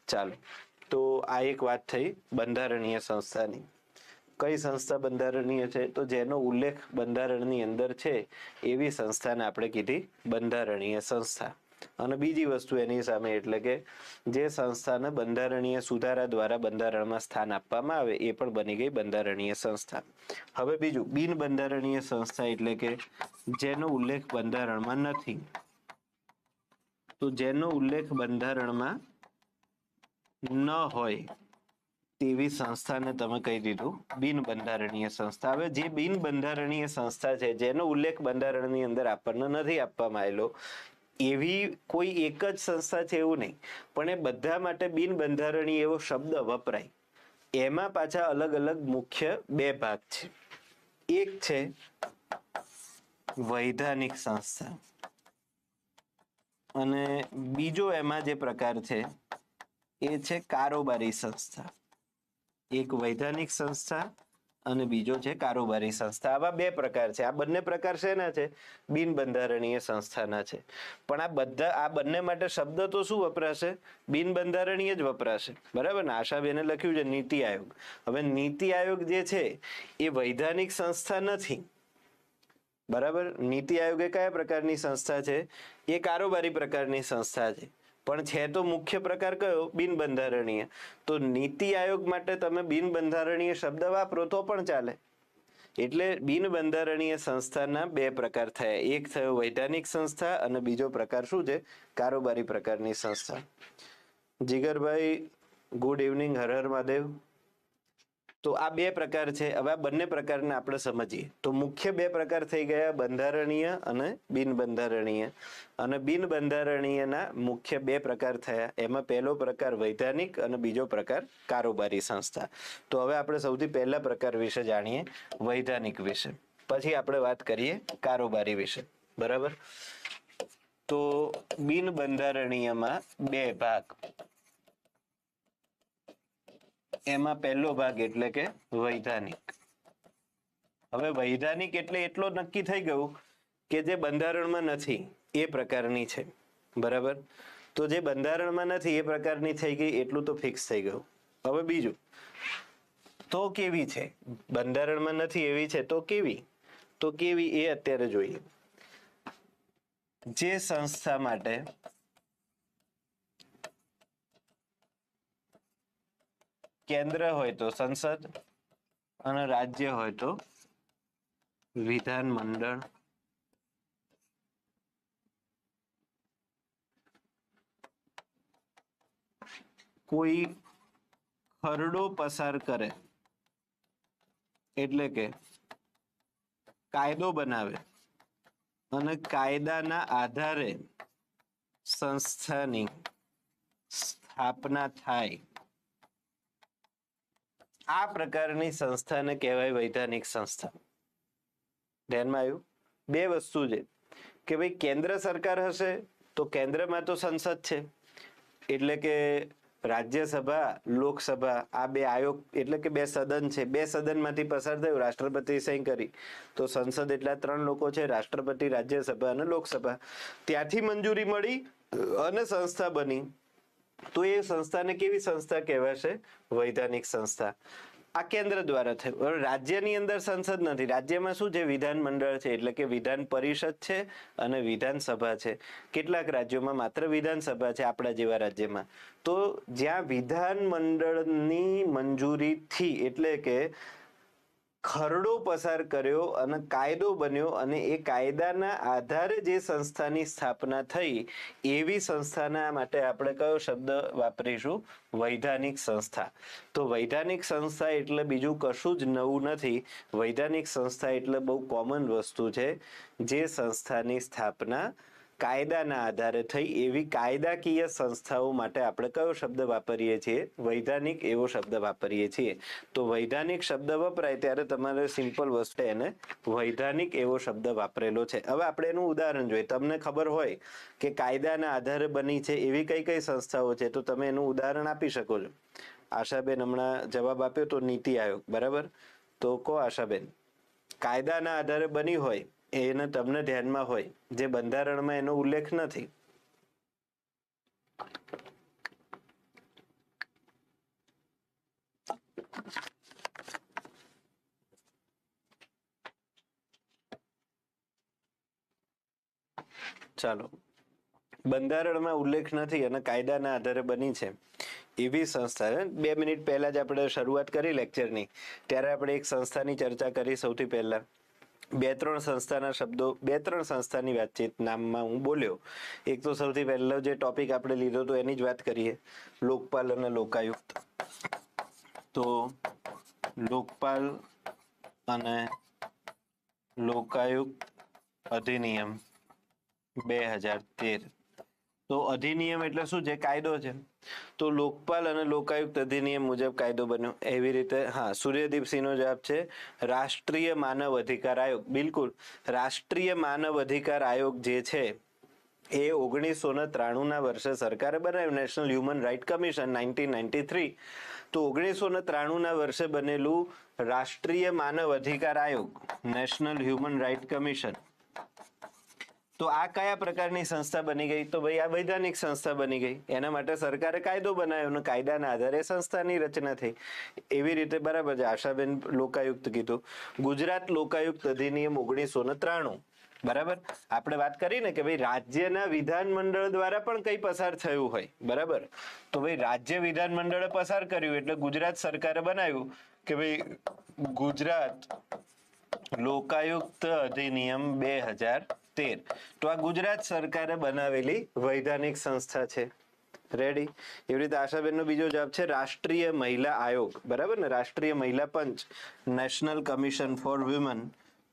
ચાલો, તો આ એક વાત થઈ બંધારણીય સંસ્થાની. કઈ સંસ્થા બંધારણીય છે? તો જેનો ઉલ્લેખ બંધારણની અંદર છે એવી સંસ્થાને આપણે કીધી બંધારણીય સંસ્થા. અને બીજી વસ્તુ એની સામે એટલે કે જે સંસ્થાને બંધારણીય સુધારા દ્વારા બંધારણમાં સ્થાન આપવામાં આવે એ પણ બની ગઈ બંધારણીય સંસ્થા. હવે બીજું, બિન બંધારણીય સંસ્થા એટલે કે જેનો ઉલ્લેખ બંધારણમાં નથી. તો જેનો ઉલ્લેખ બંધારણમાં ન હોય તેવી સંસ્થાને તમે કહી દીધું બિન બંધારણીય સંસ્થા. હવે જે બિન બંધારણીય સંસ્થા છે, જેનો ઉલ્લેખ બંધારણની અંદર આપણને નથી આપવામાં આવેલો, એવી કોઈ એક જ સંસ્થા છે એવું નહીં, પણ એ બધા માટે બિન બંધારણીય એવો શબ્દ વપરાય. એમાં પાછા અલગ અલગ મુખ્ય 2 ભાગ છે. એક છે વૈધાનિક સંસ્થા અને બીજો એમાં જે પ્રકાર છે એ છે કારોબારી સંસ્થા. એક વૈધાનિક સંસ્થા અને બીજો છે કારોબારી સંસ્થા. આવા બે પ્રકાર છે. આ બંને પ્રકાર શેના છે? બિન બંધારણીય સંસ્થાના છે. પણ આ બંને માટે શબ્દ તો શું વપરાશે? બિન બંધારણીય જ વપરાશે. બરાબર ને? આશાબેને લખ્યું છે નીતિ આયોગ. હવે નીતિ આયોગ જે છે એ વૈધાનિક સંસ્થા નથી. બરાબર? નીતિ આયોગ એ કયા પ્રકારની સંસ્થા છે? એ કારોબારી પ્રકારની સંસ્થા છે. પણ છે તો મુખ્ય પ્રકાર કયો? બિન બંધારણીય. તો નીતિ આયોગ માટે તમે બિન બંધારણીય શબ્દ વાપરો તો પણ ચાલે. એટલે બિન બંધારણીય સંસ્થાના બે પ્રકાર થયા. એક થયો વૈધાનિક સંસ્થા અને બીજો પ્રકાર શું છે? કારોબારી પ્રકારની સંસ્થા. જીગરભાઈ ગુડ ઇવનિંગ. હર હર મહાદેવ. તો આ બે પ્રકાર છે. હવે આ બંને પ્રકારને આપણે સમજીએ તો મુખ્ય બે પ્રકાર થઈ ગયા, બંધારણીય અને બિન બંધારણીય. અને બિન બંધારણીયના મુખ્ય બે પ્રકાર થયા. એમાં પહેલો પ્રકાર વૈધાનિક અને બીજો પ્રકાર કારોબારી સંસ્થા. તો હવે આપણે સૌથી પહેલા પ્રકાર વિશે જાણીએ, વૈધાનિક વિશે. પછી આપણે વાત કરીએ કારોબારી વિશે. બરાબર? તો બિન બંધારણીયમાં બે ભાગ. એમાં પહેલો ભાગ એટલે કે વૈધાનિક. હવે વૈધાનિક એટલે એટલો નક્કી થઈ ગયું કે જે બંધારણમાં નથી એ પ્રકારની છે. બરાબર? તો જે બંધારણમાં નથી એ પ્રકારની થઈ ગઈ, એટલું તો ફિક્સ થઈ ગયું. હવે બીજું, તો કેવી છે? બંધારણમાં નથી એવી છે તો કેવી? તો કેવી એ અત્યારે જોઈએ. જે સંસ્થા માટે કેન્દ્ર હોય તો સંસદ અને રાજ્ય હોય તો વિધાન મંડળ. કોઈ ખરડો પસાર કરે એટલે કે કાયદો બનાવે અને કાયદાના આધારે સંસ્થાની સ્થાપના થાય, આ પ્રકારની સંસ્થાને કહેવાય વૈધાનિક સંસ્થા. ધ્યાનમાં આવ્યું? બે વસ્તુ છે કે ભાઈ કેન્દ્ર સરકાર હશે તો કેન્દ્રમાં તો સંસદ છે, એટલે કે રાજ્યસભા, લોકસભા, આ બે આયોગ એટલે કે બે સદન છે. બે સદનમાંથી પસાર થયું, રાષ્ટ્રપતિ સહી કરી તો સંસદ એટલા ત્રણ લોકો છે, રાષ્ટ્રપતિ, રાજ્યસભા અને લોકસભા. ત્યાંથી મંજૂરી મળી અને સંસ્થા બની. તો એ સંસ્થાને કેવી સંસ્થા કહેવાશે? વૈધાનિક સંસ્થા. આ કેન્દ્ર દ્વારા થયું. રાજ્યની અંદર સંસદ નથી. રાજ્યમાં શું છે? વિધાન મંડળ છે, એટલે કે વિધાન પરિષદ છે અને વિધાનસભા છે. કેટલાક રાજ્યોમાં માત્ર વિધાનસભા છે, આપણા જેવા રાજ્યમાં. તો જ્યાં વિધાન મંડળની મંજૂરીથી એટલે કે ખરડો પસાર કર્યો અને કાયદો બન્યો અને એ કાયદાના આધારે જે સંસ્થાની સ્થાપના થઈ, એવી સંસ્થાના માટે આપણે કયો શબ્દ વાપરીશું? વૈધાનિક સંસ્થા. તો વૈધાનિક સંસ્થા એટલે બીજું કશું જ નવું નથી. વૈધાનિક સંસ્થા એટલે બહુ કોમન વસ્તુ છે. જે સંસ્થાની સ્થાપના કાયદાના આધારે થઈ, એવી કાયદાકીય સંસ્થાઓ માટે આપણે કયો શબ્દ વાપરીએ છીએ? વૈધાનિક એવો શબ્દ વાપરીએ છીએ. તો વૈધાનિક શબ્દ વપરાય ત્યારે તમારે સિમ્પલ વસ્તુ એને વૈધાનિક એવો શબ્દ વાપરેલો છે. હવે આપણે એનું ઉદાહરણ જોઈએ. તમને ખબર હોય કે કાયદાના આધારે બની છે એવી કઈ કઈ સંસ્થાઓ છે, તો તમે એનું ઉદાહરણ આપી શકો છો. આશાબેન હમણાં જવાબ આપ્યો તો નીતિ આયોગ. બરાબર? તો કહો આશાબેન, કાયદાના આધારે બની હોય એને તમને ધ્યાનમાં હોય, જે બંધારણમાં એનો ઉલ્લેખ નથી. ચાલો, બંધારણમાં ઉલ્લેખ નથી અને કાયદાના આધારે બની છે એવી સંસ્થા. 2 મિનિટ પહેલા જ આપણે શરૂઆત કરી લેક્ચરની, ત્યારે આપણે એક સંસ્થાની ચર્ચા કરી. સૌથી પહેલા 2-3 સંસ્થાના શબ્દો, 2-3 સંસ્થાની વાતચીત નામમાં હું બોલ્યો. એક તો સૌથી પહેલો જે ટોપિક આપણે લીધો તો એની જ વાત કરીએ, લોકપાલ અને લોકાયુક્ત. તો લોકપાલ અને લોકાયુક્ત અધિનિયમ 2013. તો અધિનિયમ એટલે શું છે? કાયદો છે. તો લોકપાલ અને લોકાયુક્ત અધિનિયમ મુજબ કાયદો બન્યો. એવી રીતે હા, સૂર્યદીપસિંહનો જવાબ છે રાષ્ટ્રીય માનવ અધિકાર આયોગ. બિલકુલ, રાષ્ટ્રીય માનવ અધિકાર આયોગ જે છે એ 1993 વર્ષે સરકારે બનાવ્યું નેશનલ હ્યુમન રાઇટ કમિશન 1993. તો 1993 વર્ષે બનેલું રાષ્ટ્રીય માનવ અધિકાર આયોગ નેશનલ હ્યુમન રાઇટ કમિશન. તો આ કયા પ્રકારની સંસ્થા બની ગઈ? તો ભાઈ આ વૈધાનિક સંસ્થા બની ગઈ. એના માટે સરકારે કાયદો બનાવ્યો અને કાયદાના આધારે સંસ્થાની રચના થઈ. એવી રીતે બરાબર છે. આશાબેન લોકાયુક્ત કીધું. ગુજરાત લોકાયુક્ત અધિનિયમ 1993. બરાબર. આપણે વાત કરી ને કે ભાઈ રાજ્યના વિધાનમંડળ દ્વારા પણ કઈ પસાર થયું હોય. બરાબર. તો ભાઈ રાજ્ય વિધાનમંડળે પસાર કર્યું એટલે ગુજરાત સરકારે બનાવ્યું કે ભાઈ ગુજરાત લોકાયુક્ત અધિનિયમ 2013. તો આ ગુજરાત સરકારે બનાવેલી વૈધાનિક સંસ્થા છે. રેડી. એવી રીતે આશાબેનનો બીજો જવાબ છે રાષ્ટ્રીય મહિલા આયોગ. બરાબર ને. રાષ્ટ્રીય મહિલા પંચ નેશનલ કમિશન ફોર વુમન.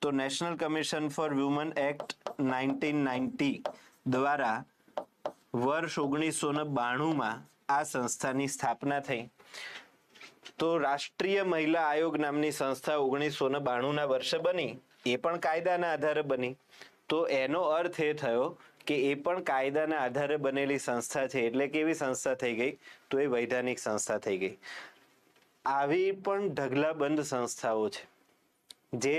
તો national commission for woman act 1990 દ્વારા વર્ષ 1992 આ સંસ્થાની સ્થાપના થઈ. તો રાષ્ટ્રીય મહિલા આયોગ નામની સંસ્થા 1992 વર્ષે બની. એ પણ કાયદાના આધારે બની. તો એનો અર્થ એ થયો કે એ પણ કાયદાના આધારે બનેલી સંસ્થા છે. એટલે કેવી સંસ્થા થઈ ગઈ? તો એ વૈધાનિક સંસ્થા થઈ ગઈ. આવી પણ ઢગલાબંધ સંસ્થાઓ છે જે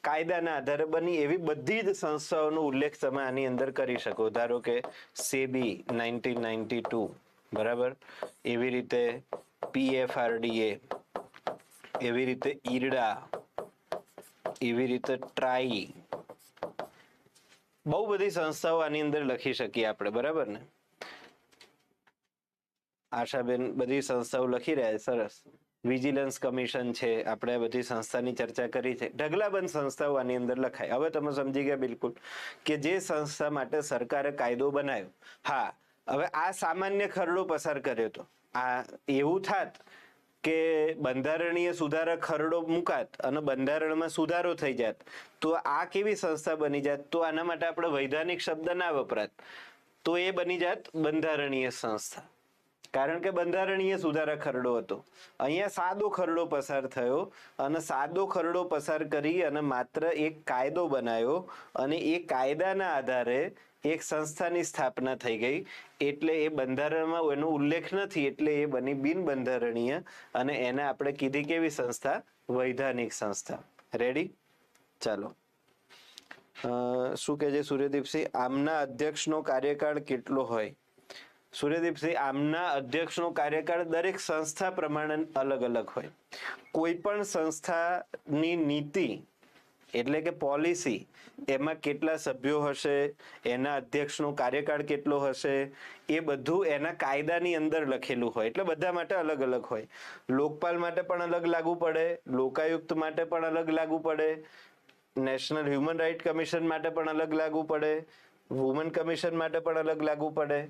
કાયદાના આધારે બની. એવી બધી જ સંસ્થાઓનો ઉલ્લેખ તમે આની અંદર કરી શકો. ધારો કે સેબી 1992. બરાબર. એવી રીતે PFRDA, એવી રીતે ઈરડા, એવી રીતે ટ્રાઈ, બહુ બધી સંસ્થાઓ આની અંદર લખી શકીએ આપણે. બરાબર ને. આશાબેન બધી સંસ્થાઓ લખી રહ્યા. સરસ. વિજિલન્સ કમિશન છે. આપણે બધી સંસ્થાની ચર્ચા કરી છે. ઢગલાબંધ સંસ્થાઓ આની અંદર લખાય. હવે તમે સમજી ગયા બિલકુલ કે જે સંસ્થા માટે સરકારે કાયદો બનાવ્યો. હા, હવે આ સામાન્ય ખરડો પસાર કર્યો હતો. આ એવું થાત કે બંધારણીય સુધારા ખરડો મુકાત અને બંધારણમાં સુધારો થઈ જાત તો આ કેવી સંસ્થા બની જાત? તો આના માટે આપણે વૈધાનિક શબ્દ ના વપરાત. તો એ બની જાત બંધારણીય સંસ્થા. કારણ કે બંધારણીય સુધારા ખરડો હતો. અહીંયા સાદો ખરડો પસાર થયો અને સાદો ખરડો પસાર કરી અને માત્ર એક કાયદો બનાવ્યો અને એ કાયદાના આધારે એક સંસ્થાની સ્થાપના થઈ ગઈ. એટલે એ બંધારણમાં એનો ઉલ્લેખ નથી એટલે એ બની બિન બંધારણીય અને એને આપણે કીધી કેવી સંસ્થા? વૈધાનિક સંસ્થા. રેડી. ચાલો. શું કહે છે સૂર્યદીપસિંહ? આમના અધ્યક્ષનો કાર્યકાળ કેટલો હોય? સૂર્યદીપસિંહ, આમના અધ્યક્ષનો કાર્યકાળ દરેક સંસ્થા પ્રમાણે અલગ અલગ હોય. કોઈ પણ સંસ્થાની નીતિ એટલે કે પોલિસી એમાં કેટલા સભ્યો હશે, એના અધ્યક્ષનો કાર્યકાળ કેટલો હશે, એ બધું એના કાયદાની અંદર લખેલું હોય. એટલે બધા માટે અલગ અલગ હોય. લોકપાલ માટે પણ અલગ લાગુ પડે, લોકાયુક્ત માટે પણ અલગ લાગુ પડે, નેશનલ હ્યુમન રાઇટ કમિશન માટે પણ અલગ લાગુ પડે, વુમન કમિશન માટે પણ અલગ લાગુ પડે,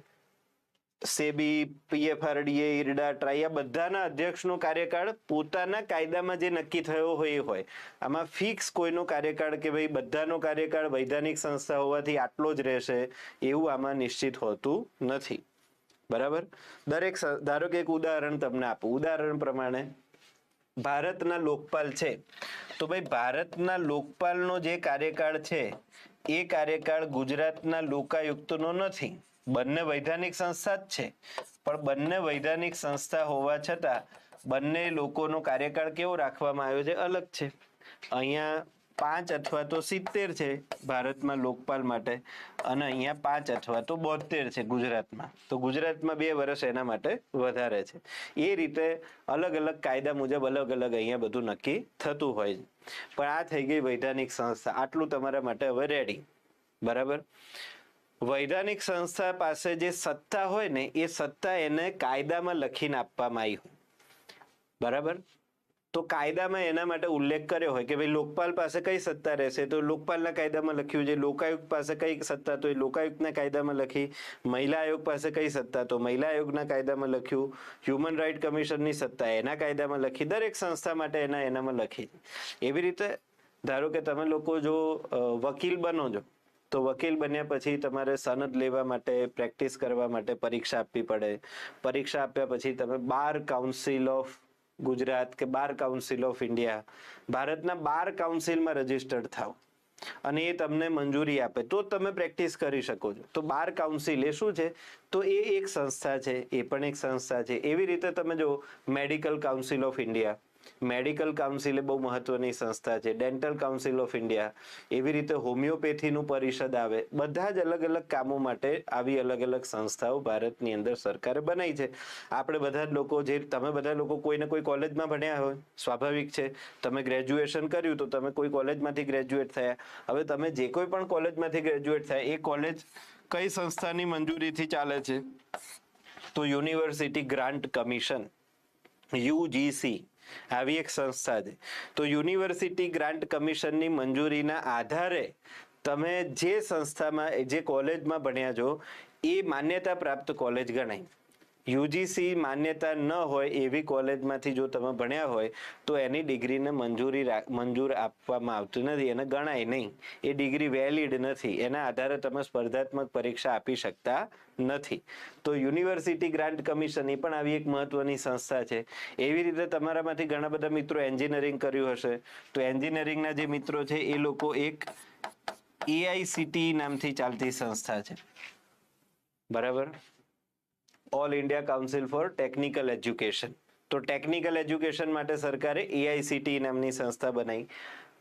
સેબી, PFRDA, ઈરડા, ટ્રાઈ, આ બધાના અધ્યક્ષનો કાર્યકાળ પોતાના કાયદામાં જે નક્કી થયો હોય એ હોય. આમાં ફિક્સ કોઈનો કાર્યકાળ કે ભાઈ બધાનો કાર્યકાળ વૈધાનિક સંસ્થા હોવાથી આટલો જ રહેશે એવું આમાં નિશ્ચિત હોતું નથી. બરાબર. દરેક ધારો કે એક ઉદાહરણ તમને આપું. ઉદાહરણ પ્રમાણે ભારતના લોકપાલ છે તો ભાઈ ભારતના લોકપાલનો જે કાર્યકાળ છે એ કાર્યકાળ ગુજરાતના લોકાયુક્તનો નથી. બંને વૈધાનિક સંસ્થા જ છે પણ બંને વૈધાનિક સંસ્થા હોવા છતાં બંને લોકોનો કાર્યકાળ કેવો રાખવામાં આવ્યો છે? અલગ છે. અહીંયા 5 અથવા તો 70 છે ભારતમાં લોકપાલ માટે અને અહીંયા 5 અથવા તો 72 છે ગુજરાતમાં. તો ગુજરાતમાં 2 વર્ષ એના માટે વધારે છે. એ રીતે અલગ અલગ કાયદા મુજબ અલગ અલગ અહીંયા બધું નક્કી થતું હોય છે. પણ આ થઈ ગઈ વૈધાનિક સંસ્થા. આટલું તમારા માટે હવે રેડી. બરાબર. વૈધાનિક સંસ્થા પાસે જે સત્તા હોય ને એ સત્તા એને કાયદામાં લખીને આપવામાં આવી હોય. બરાબર. તો કાયદામાં એના માટે ઉલ્લેખ કર્યો હોય કે ભાઈ લોકપાલ પાસે કઈ સત્તા રહેશે તો લોકપાલના કાયદામાં લખ્યું છે. લોકાયુક્ત પાસે કઈ સત્તા તો એ લોકાયુક્તના કાયદામાં લખી. મહિલા આયોગ પાસે કઈ સત્તા તો મહિલા આયોગના કાયદામાં લખ્યું. હ્યુમન રાઇટ કમિશનની સત્તા એના કાયદામાં લખી. દરેક સંસ્થા માટે એનામાં લખી. એવી રીતે ધારો કે તમે લોકો જો વકીલ બનો છો તો વકીલ બન્યા પછી તમારે સનદ લેવા માટે પ્રેક્ટિસ કરવા માટે પરીક્ષા આપવી પડે. પરીક્ષા આપ્યા પછી તમે બાર કાઉન્સિલ ઓફ ગુજરાત કે બાર કાઉન્સિલ ઓફ ઇન્ડિયા ભારતના બાર કાઉન્સિલમાં રજીસ્ટર્ડ થાવ. અને એ તમને મંજૂરી આપે તો તમે પ્રેક્ટિસ કરી શકો છો. તો બાર કાઉન્સિલ એ શું છે? તો એ એક સંસ્થા છે, એ પણ એક સંસ્થા છે. એવી રીતે તમે જો medical council of India, medical council એ બહુ મહત્વની સંસ્થા છે. ડેન્ટલ કાઉન્સિલ ઓફ ઇન્ડિયા, એવી રીતે હોમિયોપેથીનું પરિષદ આવે. બધા જ અલગ અલગ કામો માટે આવી અલગ અલગ સંસ્થાઓ ભારતની અંદર સરકારે બનાવી છે. આપણે બધા જ લોકો, જે તમે બધા લોકો કોઈને કોઈ કોલેજમાં ભણ્યા હોય, સ્વાભાવિક છે. તમે ગ્રેજ્યુએશન કર્યું તો તમે કોઈ કોલેજમાંથી ગ્રેજ્યુએટ થયા. હવે તમે જે કોઈ પણ કોલેજમાંથી ગ્રેજ્યુએટ થયા, એ કોલેજ કઈ સંસ્થાની મંજૂરીથી ચાલે છે? તો યુનિવર્સિટી ગ્રાન્ટ કમિશન, યુજીસી, આવી એક સંસ્થા છે. તો યુનિવર્સિટી ગ્રાન્ટ કમિશનની મંજૂરીના આધારે તમે જે સંસ્થામાં, જે કોલેજમાં ભણ્યા છો, એ માન્યતા પ્રાપ્ત કોલેજ ગણાય. યુજીસી માન્યતા ન હોય એવી કોલેજમાંથી જો તમે ભણ્યા હોય તો એની ડિગ્રીને મંજૂર આપવામાં આવતું નથી, એને ગણાય નહીં. એ ડિગ્રી વેલિડ નથી, એના આધારે તમે સ્પર્ધાત્મક પરીક્ષા આપી શકતા નથી. તો યુનિવર્સિટી ગ્રાન્ટ કમિશન એ પણ આવી એક મહત્વની સંસ્થા છે. એવી રીતે તમારામાંથી ઘણા બધા મિત્રો એન્જિનિયરિંગ કર્યું હશે, તો એન્જિનિયરિંગના જે મિત્રો છે એ લોકો એક એઆઈસીટી નામથી ચાલતી સંસ્થા છે, બરાબર, all India council four technical education. તો ટેકનિકલ એજ્યુકેશન માટે સરકારે એઆઈસીટી નામની સંસ્થા બનાવી.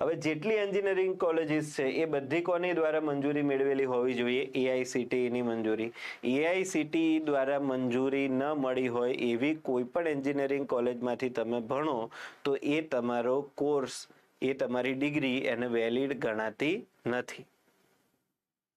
હવે જેટલી એન્જિનિયરિંગ કોલેજીસ છે એ બધી કોની દ્વારા મંજૂરી મેળવેલી હોવી જોઈએ? એઆઈસીટીઈની મંજૂરી. એઆઈસીટીઈ દ્વારા મંજૂરી ન મળી હોય એવી કોઈ પણ એન્જિનિયરિંગ કોલેજમાંથી તમે ભણો તો એ તમારો કોર્સ, એ તમારી ડિગ્રી એને વેલિડ ગણાતી નથી.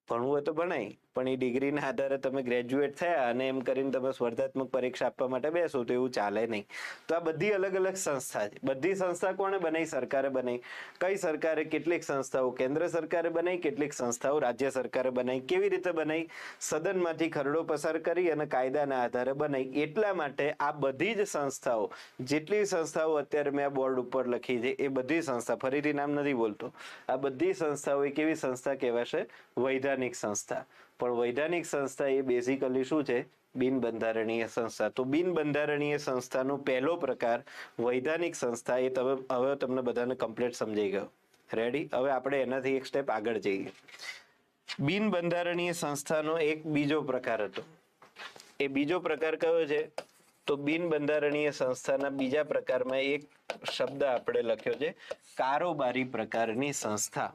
ભણવું હોય તો ભણાય, પણ એ ડિગ્રીના આધારે તમે ગ્રેજ્યુએટ થયા અને એમ કરીને તમે સ્પર્ધાત્મક પરીક્ષા આપવા માટે બેસો તો એવું ચાલે નહીં. તો આ બધી અલગ અલગ સંસ્થા છે. બધી સંસ્થા કોણે બનાવી? સરકારે બનાવી. કઈ સરકારે? કેટલીક સંસ્થાઓ કેન્દ્ર સરકારે બનાવી, કેટલીક સંસ્થાઓ રાજ્ય સરકારે બનાવી. કેવી રીતે બનાવી? સદનમાંથી ખરડો પસાર કરી અને કાયદાના આધારે બનાવી. એટલા માટે આ બધી જ સંસ્થાઓ, જેટલી સંસ્થાઓ અત્યારે મેં આ બોર્ડ ઉપર લખી છે, એ બધી સંસ્થા, ફરીથી નામ નથી બોલતો, આ બધી સંસ્થાઓ એ કેવી સંસ્થા કહેવાશે? વૈધાનિક સંસ્થા. પણ વૈધાનિક સંસ્થા એ બેઝિકલી શું છે? બિન બંધારણીય સંસ્થા. તો બિન બંધારણીય સંસ્થાનો પહેલો પ્રકાર વૈધાનિક સંસ્થા. એ તમે હવે તમને બધાને કમ્પ્લીટ સમજાઈ ગયો. રેડી? હવે આપણે એનાથી એક સ્ટેપ આગળ જઈએ. બિન બંધારણીય સંસ્થાનો એક બીજો પ્રકાર હતો. એ બીજો પ્રકાર કયો છે? તો બિન બંધારણીય સંસ્થાના બીજા પ્રકારમાં એક શબ્દ આપણે લખ્યો છે, કારોબારી પ્રકારની સંસ્થા.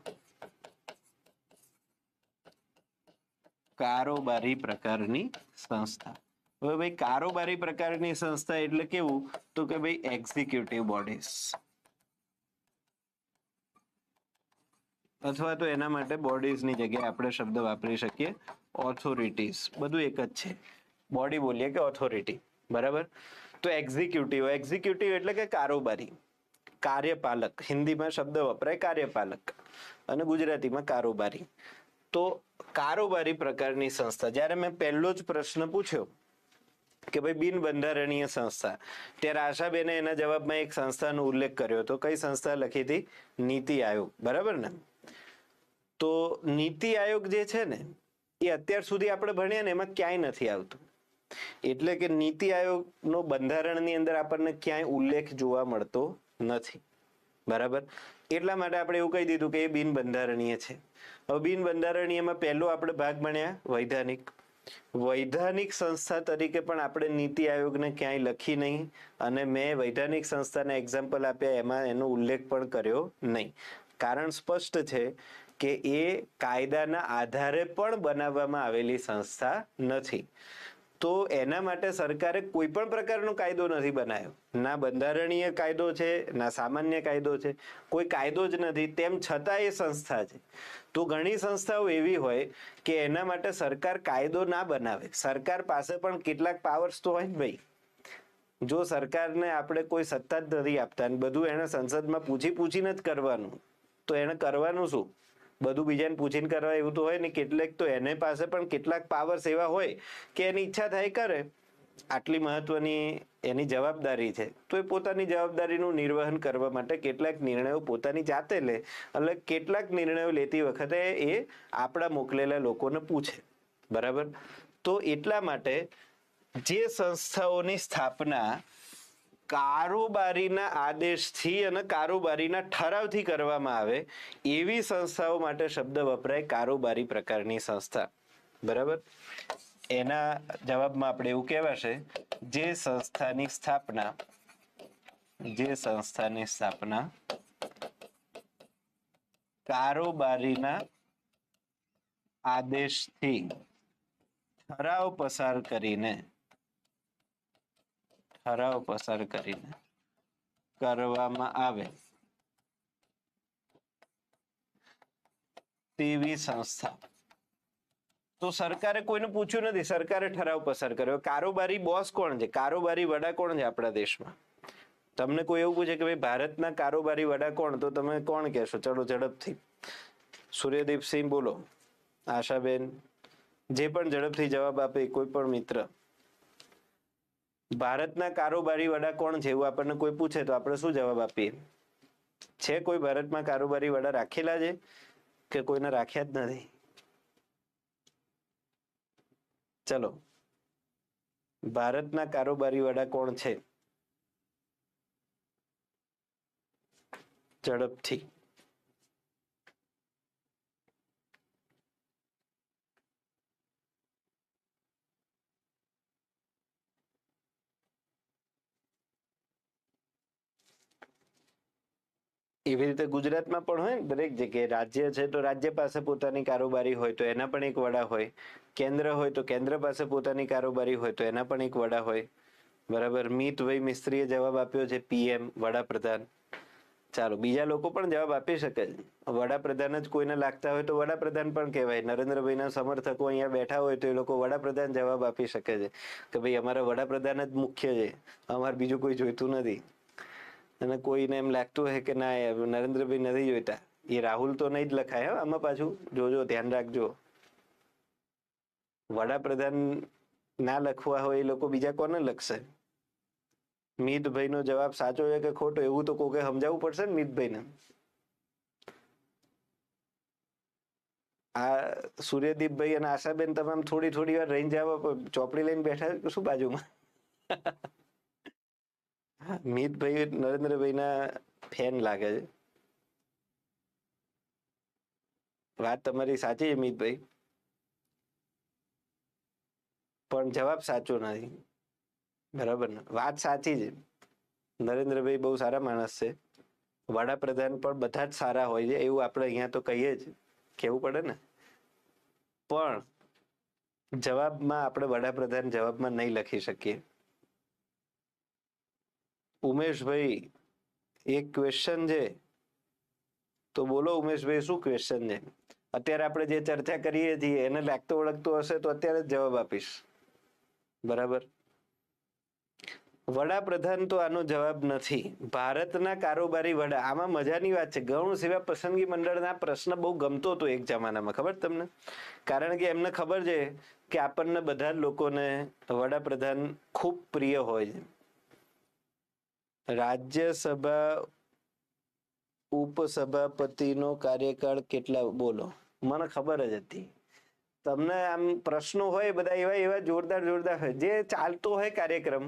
કારોબારી પ્રકારની સંસ્થા. હવે ભાઈ કારોબારી પ્રકારની સંસ્થા એટલે કેવું? તો કે ભાઈ એક્ઝિક્યુટિવ બોડીઝ, અથવા તો એના માટે બોડીઝની જગ્યાએ આપણે શબ્દ વાપરી શકીએ ઓથોરિટીઝ. બધું એક જ છે, બોડી બોલીએ કે ઓથોરિટી, બરાબર. તો એક્ઝિક્યુટિવ, એક્ઝિક્યુટિવ એટલે કે કારોબારી, કાર્યપાલક. હિન્દીમાં શબ્દ વપરાય કાર્યપાલક અને ગુજરાતીમાં કારોબારી. તો કારોબારી પ્રકારની સંસ્થા. જ્યારે મેં પહેલો જ પ્રશ્ન પૂછ્યો કે ભાઈ બિન બંધારણીય સંસ્થા, ત્યારે આશાબેને એના જવાબમાં એક સંસ્થાનો ઉલ્લેખ કર્યો હતો. કઈ સંસ્થા લખી હતી? નીતિ આયોગ, બરાબર ને? તો નીતિ આયોગ જે છે ને, એ અત્યાર સુધી આપણે ભણ્યા ને એમાં ક્યાંય નથી આવતું. એટલે કે નીતિ આયોગનો બંધારણની અંદર આપણને ક્યાંય ઉલ્લેખ જોવા મળતો નથી, બરાબર. એટલા માટે આપણે એવું કહી દીધું કે એ બિન બંધારણીય છે. હવે બિન બંધારણીયમાં પહેલો આપણે ભાગ ભણ્યા વૈધાનિક. વૈધાનિક સંસ્થા તરીકે પણ આપણે નીતિ આયોગને ક્યાંય લખી નહીં, અને મેં વૈધાનિક સંસ્થાના એક્ઝામ્પલ આપ્યા, એમાં એનો ઉલ્લેખ પણ કર્યો નહીં. કારણ સ્પષ્ટ છે કે એ કાયદાના આધારે પણ બનાવવામાં આવેલી સંસ્થા નથી. તો એના માટે સરકારે કોઈ પણ પ્રકારનો કાયદો નથી બનાવ્યો. ના બંધારણીય કાયદો છે, ના સામાન્ય કાયદો છે, કોઈ કાયદો જ નથી. તેમ છતાં એ સંસ્થા છે. તો ઘણી સંસ્થાઓ એવી હોય કે એના માટે સરકાર કાયદો ના બનાવે. સરકાર પાસે પણ કેટલાક પાવર્સ તો હોય ને ભાઈ. જો સરકારને આપણે કોઈ સત્તા જ નથી આપતા, બધું એને સંસદમાં પૂછીને જ કરવાનું, તો એને કરવાનું શું? બધું બીજાને પૂછીને કરવા એવું તો હોય ને. કેટલેક તો એને પાસે પણ કેટલાક પાવર્સ એવા હોય કે એની ઈચ્છા થાય કરે. આટલી મહત્વની એની જવાબદારી છે, તો એ પોતાની જવાબદારીનું નિર્વહન કરવા માટે કેટલાક નિર્ણયો પોતાની જાતે લે, એટલે કેટલાક નિર્ણયો લેતી વખતે એ આપણા મોકલેલા લોકોને પૂછે, બરાબર. તો એટલા માટે જે સંસ્થાઓની સ્થાપના કારોબારીના આદેશથી અને કારોબારીના ઠરાવથી કરવામાં આવે એવી સંસ્થાઓ માટે શબ્દ વપરાય કારોબારી પ્રકારની સંસ્થા. બરાબર? એના જવાબમાં આપણે એવું કહેવાશે જે સંસ્થાની સ્થાપના કારોબારીના આદેશથી ઠરાવ પસાર કરીને કરવામાં આવે તેવી સંસ્થા. તો સરકારે કોઈને પૂછ્યું નથી, સરકારે ઠરાવ પસાર કર્યો. કારોબારી બોસ કોણ છે? કારોબારી વડા કોણ છે આપણા દેશમાં? તમને કોઈ એવું પૂછે કે ભાઈ ભારતના કારોબારી વડા કોણ, તો તમે કોણ કહેશો? ચલો ઝડપથી. સૂર્યદીપસિંહ બોલો, આશાબેન, જે પણ ઝડપથી જવાબ આપે કોઈ પણ મિત્ર. ભારતના કારોબારી વડા કોણ છે એવું આપણને કોઈ પૂછે તો આપણે શું જવાબ આપીએ? છે કોઈ ભારતમાં કારોબારી વડા રાખેલા છે કે કોઈને રાખ્યા જ નથી? ચલો, ભારતના કારોબારી વડા કોણ છે? ઝડપથી. એવી રીતે ગુજરાતમાં પણ હોય ને, દરેક જગ્યાએ રાજ્ય છે તો રાજ્ય પાસે પોતાની કારોબારી હોય તો એના પણ એક વડા હોય. કેન્દ્ર હોય તો કેન્દ્ર પાસે પોતાની કારોબારી હોય તો એના પણ એક વડા હોય. બરાબર? મિતભાઈ મિસ્ત્રીએ જવાબ આપ્યો છે પીએમ, વડાપ્રધાન. ચાલો, બીજા લોકો પણ જવાબ આપી શકે છે. વડાપ્રધાન જ કોઈને લાગતા હોય તો વડાપ્રધાન પણ કહેવાય. નરેન્દ્રભાઈના સમર્થકો અહીંયા બેઠા હોય તો એ લોકો વડાપ્રધાન જવાબ આપી શકે છે કે ભાઈ અમારા વડાપ્રધાન જ મુખ્ય છે, અમારે બીજું કોઈ જોઈતું નથી. અને કોઈને એમ લાગતું હોય કે ના નરેન્દ્રભાઈ નથી જોઈતા, એ રાહુલ તો નહીં જ લખાય. આમાં પાછું જોજો, ધ્યાન રાખજો. વડાપ્રધાન ના લખવા હોય એ લોકો બીજા કોને લખશે? મિતભાઈ નો જવાબ સાચો છે કે ખોટો એવું તો કોકે સમજાવવું પડશે ને મિતભાઈને. આ સૂર્યદીપભાઈ અને આશાબેન તમે આમ થોડી થોડી વાર રહી જાવ, ચોપડી લઈને બેઠા શું બાજુમાં? મિતભાઈ નરેન્દ્રભાઈના ફેન લાગે છે. વાત તમારી સાચી છે મિતભાઈ, પણ જવાબ સાચો નથી. બરાબર ને? વાત સાચી છે, નરેન્દ્રભાઈ બહુ સારા માણસ છે. વડાપ્રધાન પણ બધા જ સારા હોય છે એવું આપણે અહીંયા તો કહીએ જ, કેવું પડે ને. પણ જવાબમાં આપણે વડાપ્રધાન જવાબમાં નહીં લખી શકીએ. ઉમેશભાઈ, એક ક્વેશ્ચન છે તો બોલો ઉમેશભાઈ, શું ક્વેશ્ચન છે? અત્યારે આપણે જે ચર્ચા કરીએ છીએ એને લાગતો ઓળખતો હશે તો અત્યારે જ જવાબ આપીશ. બરાબર? વડાપ્રધાન તો આનો જવાબ નથી. ભારતના કારોબારી વડા. આમાં મજાની વાત છે, ગૌણ સેવા પસંદગી મંડળના પ્રશ્ન બહુ ગમતો હતો એક જમાનામાં, ખબર તમને? કારણ કે એમને ખબર છે કે આપણને બધા લોકોને વડાપ્રધાન ખૂબ પ્રિય હોય છે. રાજ્યસભા ઉપસભાપતિનો કાર્યકાળ કેટલા? બોલો, મને ખબર જ હતી. તમને આમ પ્રશ્નો હોય બધા એવા એવા જોરદાર જોરદાર હોય, જે ચાલતો હોય કાર્યક્રમ,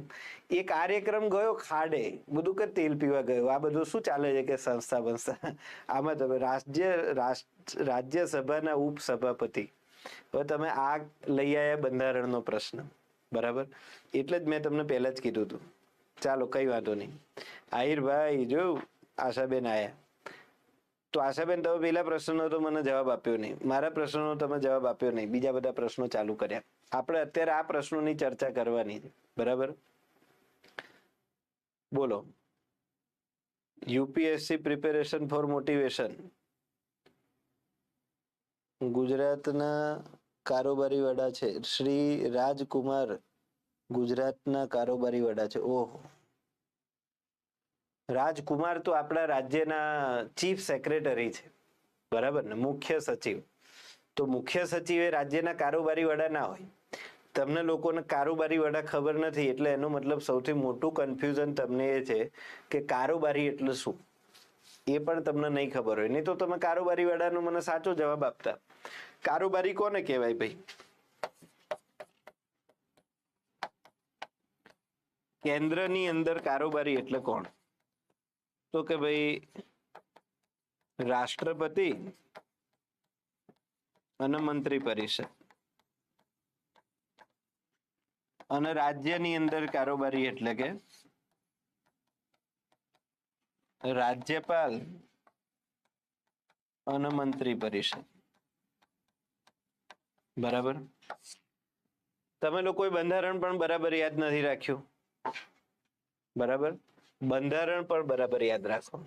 એ કાર્યક્રમ ગયો ખાડે, બધું કે તેલ પીવા ગયો. આ બધું શું ચાલે છે કે સંસ્થા બંસ્થા? આમાં તમે રાજ્યસભાના ઉપસભાપતિ, હવે તમે આ લઈ આવ્યા બંધારણનો પ્રશ્ન. બરાબર? એટલે જ મેં તમને પહેલા જ કીધું હતું. ચાલો, કઈ વાંધો નહીં. આહિરભાઈ, જો આશાબેન આયા. તો આશાબેન, તમે પેલા પ્રશ્નનો તો મને જવાબ આપ્યો નહીં, મારા પ્રશ્નનો તમે જવાબ આપ્યો નહીં, બીજા બધા પ્રશ્નો ચાલુ કર્યા. આપણે અત્યારે આ પ્રશ્નોની ચર્ચા કરવાની છે. બરાબર? બોલો, યુપીએસસી પ્રિપેરેશન ફોર મોટિવેશન. ગુજરાતના કારોબારી વડા છે શ્રી રાજકુમાર. ગુજરાતના કારોબારી વડા છે. ઓહો, રાજકુમાર તો આપણા રાજ્યના ચીફ સેક્રેટરી છે. બરાબર ને? મુખ્ય સચિવ. તો મુખ્ય સચિવ એ રાજ્યના કારોબારી વડા ના હોય. તમને લોકોને કારોબારી વડા ખબર નથી, એટલે એનો મતલબ સૌથી મોટું કન્ફ્યુઝન તમને એ છે કે કારોબારી એટલે શું, એ પણ તમને નહીં ખબર હોય. નહીં તો તમે કારોબારી વડાનો મને સાચો જવાબ આપતા. કારોબારી કોને કહેવાય ભાઈ? કેન્દ્રની અંદર કારોબારી એટલે કોણ? તો કે ભાઈ રાષ્ટ્રપતિ અને મંત્રી પરિષદ. અને રાજ્યની અંદર કારોબારી એટલે કે રાજ્યપાલ અને મંત્રી પરિષદ. બરાબર. તમે લોકોએ બંધારણ પણ બરાબર યાદ નથી રાખ્યું. બરાબર, બંધારણ પણ બરાબર યાદ રાખો.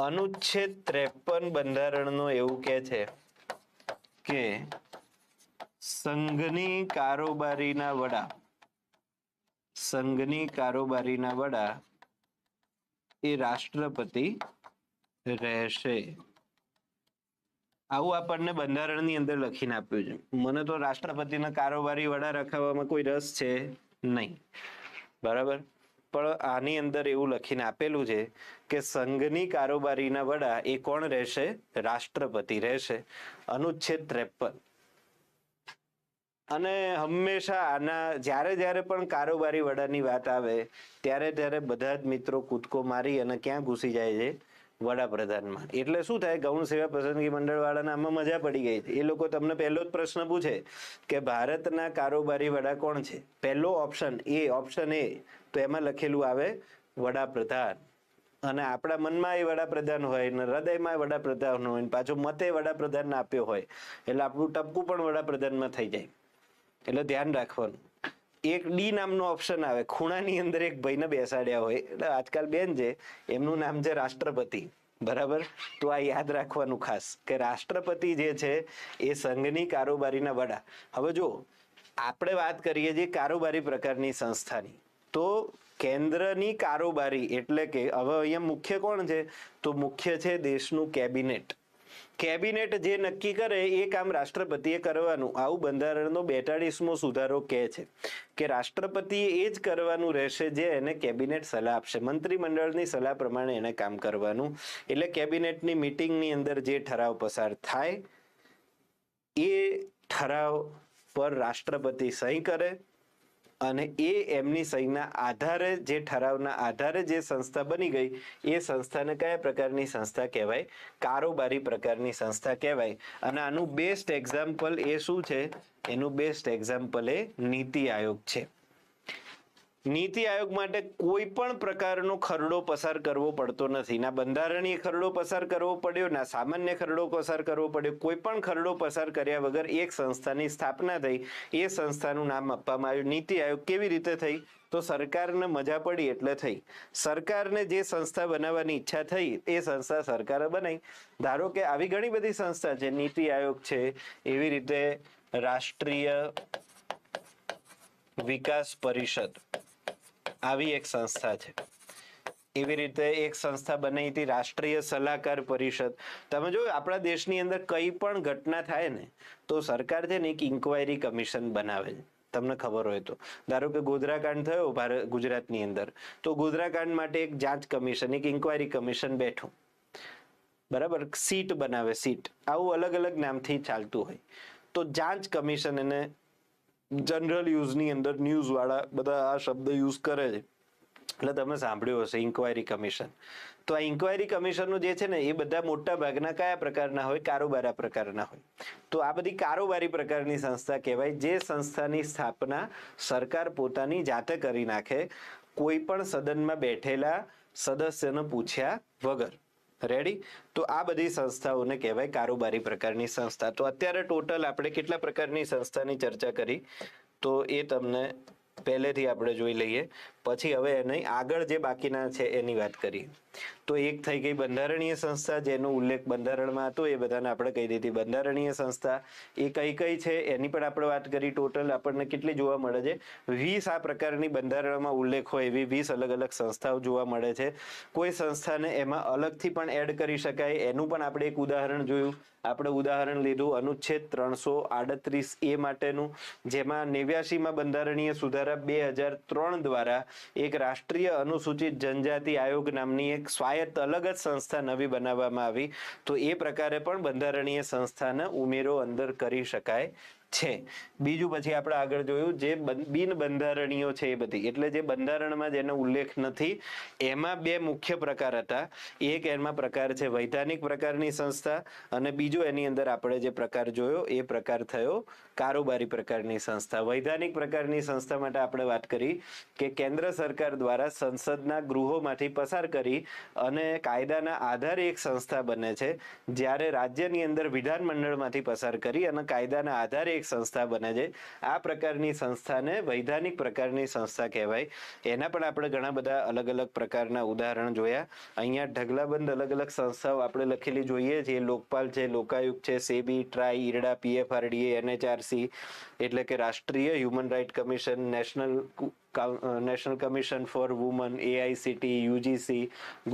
અનુચ્છેદ 53 બંધારણનો એવું કે છે કે સંઘની કારોબારીના વડા એ રાષ્ટ્રપતિ રહેશે. આવું આપણને બંધારણની અંદર લખીને આપ્યું છે. મને તો રાષ્ટ્રપતિના કારોબારી વડા રખાવવામાં કોઈ રસ છે નહીં. બરાબર, પણ આની અંદર એવું લખીને આપેલું છે કે સંઘની કારોબારીના વડા એ કોણ રહેશે? રાષ્ટ્રપતિ રહેશે. અનુચ્છેદ 53. અને હંમેશા આના જ્યારે પણ કારોબારી વડાની વાત આવે ત્યારે બધા જ મિત્રો કૂદકો મારી અને ક્યાં ઘૂસી જાય છે? વડાપ્રધાનમાં. એટલે શું થાય? ગૌણ સેવા પસંદગી મંડળ વાળાને આમાં મજા પડી ગઈ છે. એ લોકો તમને પહેલો જ પ્રશ્ન પૂછે કે ભારતના કારોબારી વડા કોણ છે? પહેલો ઓપ્શન એ, તો એમાં લખેલું આવે વડાપ્રધાન. અને આપણા મનમાં એ વડાપ્રધાન હોય ને હૃદયમાં વડાપ્રધાન હોય ને પાછો મતે વડાપ્રધાન આપ્યો હોય એટલે આપણું ટપકું પણ વડાપ્રધાનમાં થઈ જાય. એટલે ધ્યાન રાખવાનું. એક ડી નામનો ઓપ્શન આવે, ખૂણાની અંદર એક ભાઈને બેસાડ્યા હોય. એટલે આજકાલ બેન છે, એમનું નામ છે રાષ્ટ્રપતિ. બરાબર, તો આ યાદ રાખવાનું ખાસ કે રાષ્ટ્રપતિ જે છે એ સંઘની કારોબારીના વડા. હવે જો આપણે વાત કરીએ છીએ કારોબારી પ્રકારની સંસ્થાની, તો કેન્દ્રની કારોબારી એટલે કે હવે અહીંયા મુખ્ય કોણ છે? તો મુખ્ય છે દેશનું કેબિનેટ. કેબિનેટ જે નક્કી કરે એ કામ રાષ્ટ્રપતિએ કરવાનું. આવું બંધારણનો 42મો સુધારો કહે છે કે રાષ્ટ્રપતિએ એ જ કરવાનું રહેશે જે એને કેબિનેટ સલાહ આપશે. મંત્રીમંડળની સલાહ પ્રમાણે એને કામ કરવાનું. એટલે કેબિનેટની મીટિંગની અંદર જે ઠરાવ પસાર થાય એ ઠરાવ પર રાષ્ટ્રપતિ સહી કરે અને એ એમની સહીના આધારે, જે ઠરાવના આધારે જે સંસ્થા બની ગઈ એ સંસ્થાને કયા પ્રકારની સંસ્થા કહેવાય? કારોબારી પ્રકારની સંસ્થા કહેવાય. અને આનું બેસ્ટ એક્ઝામ્પલ એ શું છે? એનું બેસ્ટ એક્ઝામ્પલ એ નીતિ આયોગ છે. નીતિ આયોગ માટે કોઈ પણ પ્રકારનો ખરડો પસાર કરવો પડતો નથી. ના બંધારણીય ખરડો પસાર કરવો પડ્યો, ના સામાન્ય ખરડો પસાર કરવો પડ્યો. કોઈ પણ ખરડો પસાર કર્યા વગર એક સંસ્થાની સ્થાપના થઈ. એ સંસ્થાનું નામ આપવામાં આવ્યું નીતિ આયોગ. કેવી રીતે થઈ? તો સરકારને મજા પડી એટલે થઈ. સરકારને જે સંસ્થા બનાવવાની ઈચ્છા થઈ એ સંસ્થા સરકારે બનાવી. ધારો કે આવી ઘણી બધી સંસ્થા છે, નીતિ આયોગ છે, એવી રીતે રાષ્ટ્રીય વિકાસ પરિષદ આવી એક સંસ્થા છે. એવી રીતે એક સંસ્થા બનાવી હતી રાષ્ટ્રીય સલાહકાર પરિષદ. તમે જો આપણા દેશની અંદર કઈ પણ ઘટના થાય ને તો સરકાર છે ને એક ઇન્ક્વાયરી કમિશન બનાવે છે. તમને ખબર હોય તો ધારો કે ગોધરાકાંડ થયો ગુજરાતની અંદર, તો ગોધરાકાંડ માટે એક જાંચ કમિશન, એક ઇન્ક્વાયરી કમિશન બેઠું. બરાબર, સીટ બનાવે, સીટ. આવું અલગ અલગ નામથી ચાલતું હોય. તો જાંચ કમિશન એને જનરલ યુઝની અંદર ન્યૂઝ વાળા બધા આ શબ્દ યુઝ કરે છે એટલે તમે સાંભળ્યું હશે ઇન્ક્વાયરી કમિશન. તો આ ઇન્ક્વાયરી કમિશનો જે છે ને એ બધા મોટા ભાગના કયા પ્રકારના હોય? કારોબારી પ્રકારના હોય. તો આ બધી કારોબારી પ્રકારની સંસ્થા કહેવાય, જે સંસ્થાની સ્થાપના સરકાર પોતાની જાતે કરી નાખે, કોઈ પણ સદનમાં બેઠેલા સદસ્યને પૂછ્યા વગર. રેડી? તો આ બધી સંસ્થાઓને કહેવાય કારોબારી પ્રકારની સંસ્થા. તો અત્યારે ટોટલ આપણે કેટલા પ્રકારની સંસ્થાની ચર્ચા કરી તો એ તમને પહેલેથી આપણે જોઈ લઈએ. પછી હવે એને આગળ જે બાકીના છે એની વાત કરીએ. તો એક થઈ ગઈ બંધારણીય સંસ્થા, જેનો ઉલ્લેખ બંધારણમાં હતો. એ બધાને આપણે કહી દીધી બંધારણીય સંસ્થા. એ કઈ કઈ છે એની પણ આપણે વાત કરી. ટોટલ આપણને કેટલી જોવા મળે છે? 20 આ પ્રકારની બંધારણમાં ઉલ્લેખ હોય એવી 20 અલગ અલગ સંસ્થાઓ જોવા મળે છે. કોઈ સંસ્થાને એમાં અલગથી પણ એડ કરી શકાય, એનું પણ આપણે એક ઉદાહરણ જોયું. આપણે ઉદાહરણ લીધું અનુચ્છેદ 338A માટેનું, જેમાં 89માં બંધારણીય સુધારા 2003 દ્વારા એક રાષ્ટ્રીય અનુસૂચિત જનજાતિ આયોગ નામની એક સ્વાયત્ત અલગ જ સંસ્થા નવી બનાવવામાં આવી. તો એ પ્રકારે પણ બંધારણીય સંસ્થાને ઉમેરો અંદર કરી શકાય છે. બીજું પછી આપણે આગળ જોયું જે બિન બંધારણીય છે એ બધી, એટલે જે બંધારણમાં જેનો ઉલ્લેખ નથી એમાં બે મુખ્ય પ્રકાર હતા. એક એમાં પ્રકાર છે વૈધાનિક પ્રકારની સંસ્થા, અને બીજો એની અંદર આપણે જે પ્રકાર જોયો એ પ્રકાર થયો કારોબારી પ્રકારની સંસ્થા. વૈધાનિક પ્રકારની સંસ્થા માટે આપણે વાત કરી કે કેન્દ્ર સરકાર દ્વારા સંસદના ગૃહોમાંથી પસાર કરી અને કાયદાના આધારે એક સંસ્થા બને છે, જ્યારે રાજ્યની અંદર વિધાનમંડળમાંથી પસાર કરી અને કાયદાના આધારે એક સંસ્થા બને છે. આ પ્રકારની સંસ્થાને વૈધાનિક પ્રકારની સંસ્થા કહેવાય. એના પણ આપણે ઘણા બધા અલગ અલગ પ્રકારના ઉદાહરણ જોયા. અહીંયા ઢગલાબંધ અલગ અલગ સંસ્થાઓ આપણે લખેલી જોઈએ છીએ. લોકપાલ છે, લોકાયુક્ત છે, SEBI, TRAI, IRDA, PFRDA, NHRC એટલે કે રાષ્ટ્રીય human right commission, national commission for woman, AICT, UGC.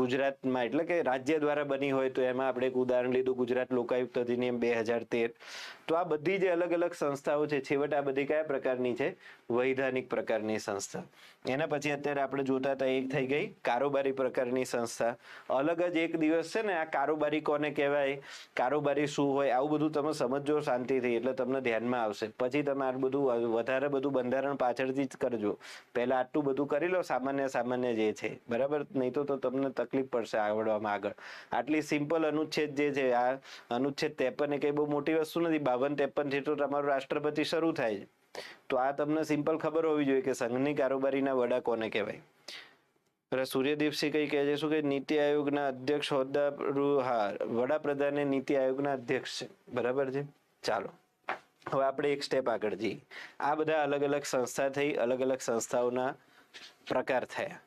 ગુજરાતમાં એટલે કે રાજ્ય દ્વારા બની હોય તો એમાં આપણે એક ઉદાહરણ લીધું ગુજરાત લોકાયુક્ત અધિનિયમ 2013. તો આ બધી જે અલગ અલગ સંસ્થાઓ છે છેવટે આ બધી કયા પ્રકારની છે? વૈધાનિક પ્રકારની સંસ્થા. એના પછી અત્યારે આપણે જોતા હતા એક થઈ ગઈ કારોબારી પ્રકારની સંસ્થા. અલગ જ એક દિવસ છે ને આ કારોબારી કોને કહેવાય, કારોબારી શું હોય, આવું બધું તમે સમજો શાંતિથી એટલે તમને ધ્યાનમાં આવશે. પછી તમે આ બધું વધારે બધું બંધારણ પાછળથી જ કરજો. પહેલા આટલું બધું કરી લો સામાન્ય જે છે, બરાબર? નહીં તો તમને તકલીફ પડશે આવડવામાં આગળ. આટલી સિમ્પલ અનુચ્છેદ જે છે, આ અનુચ્છેદ 53 એ કઈ બહુ મોટી વસ્તુ નથી. 52-53 થી તો તમારું રાષ્ટ્રપતિ શરૂ થાય છે. તો આ તમને સિમ્પલ ખબર હોવી જોઈએ કે સંઘની કારોબારીના વડા કોને કહેવાય. સૂર્યદેવસિંહ કઈ કહે છે શું કે નીતિ આયોગના અધ્યક્ષ હોદ્દા, હા, વડાપ્રધાન એ નીતિ આયોગના અધ્યક્ષ છે, બરાબર છે. ચાલો હવે આપણે એક સ્ટેપ આગળ જઈએ. આ બધા અલગ અલગ સંસ્થા થઈ, અલગ અલગ સંસ્થાઓના પ્રકાર થયા.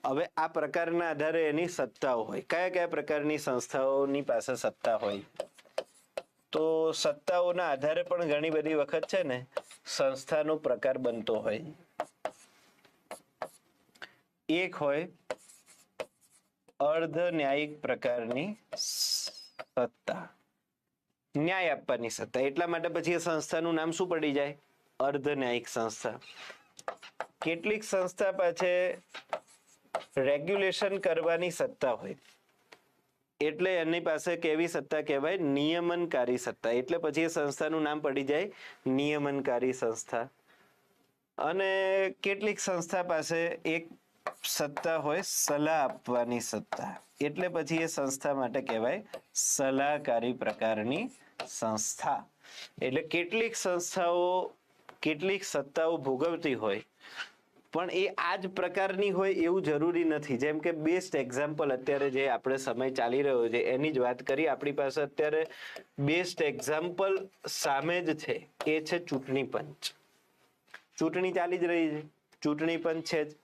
હવે આ પ્રકારના આધારે એની સત્તાઓ હોય. કયા કયા પ્રકારની સંસ્થાઓની પાસે સત્તા હોય? તો સત્તાઓના આધારે પણ ઘણી બધી વખત છે ને સંસ્થાનો પ્રકાર બનતો હોય. એક હોય અર્ધ ન્યાયિક પ્રકારની સત્તા, ન્યાય આપવાની સત્તા. એટલા માટે પછી એ સંસ્થાનું નામ શું પડી જાય? અર્ધ ન્યાયિક સંસ્થા. કેટલીક સંસ્થા પાસે રેગ્યુલેશન કરવાની સત્તા હોય, એટલે એની પાસે કેવી સત્તા કહેવાય? નિયમનકારી સત્તા. એટલે પછી એ સંસ્થાનું નામ પડી જાય નિયમનકારી સંસ્થા. અને કેટલીક સંસ્થા પાસે એક સત્તા હોય સલાહ આપવાની સત્તા, એટલે પછી એ સંસ્થા માટે કહેવાય સલાહકારી પ્રકારની સંસ્થા. એટલે કેટલીક સંસ્થાઓ કેટલીક સત્તાઓ ભોગવતી હોય, પણ એ આ જ પ્રકારની હોય એવું જરૂરી નથી. જેમ કે બેસ્ટ એક્ઝામ્પલ અત્યારે જે આપણે સમય ચાલી રહ્યો છે એની જ વાત કરી. આપણી પાસે અત્યારે બેસ્ટ એક્ઝામ્પલ સામે જ છે, એ છે ચૂંટણી પંચ. ચૂંટણી ચાલી જ રહી છે, ચૂંટણી પંચ છે જ.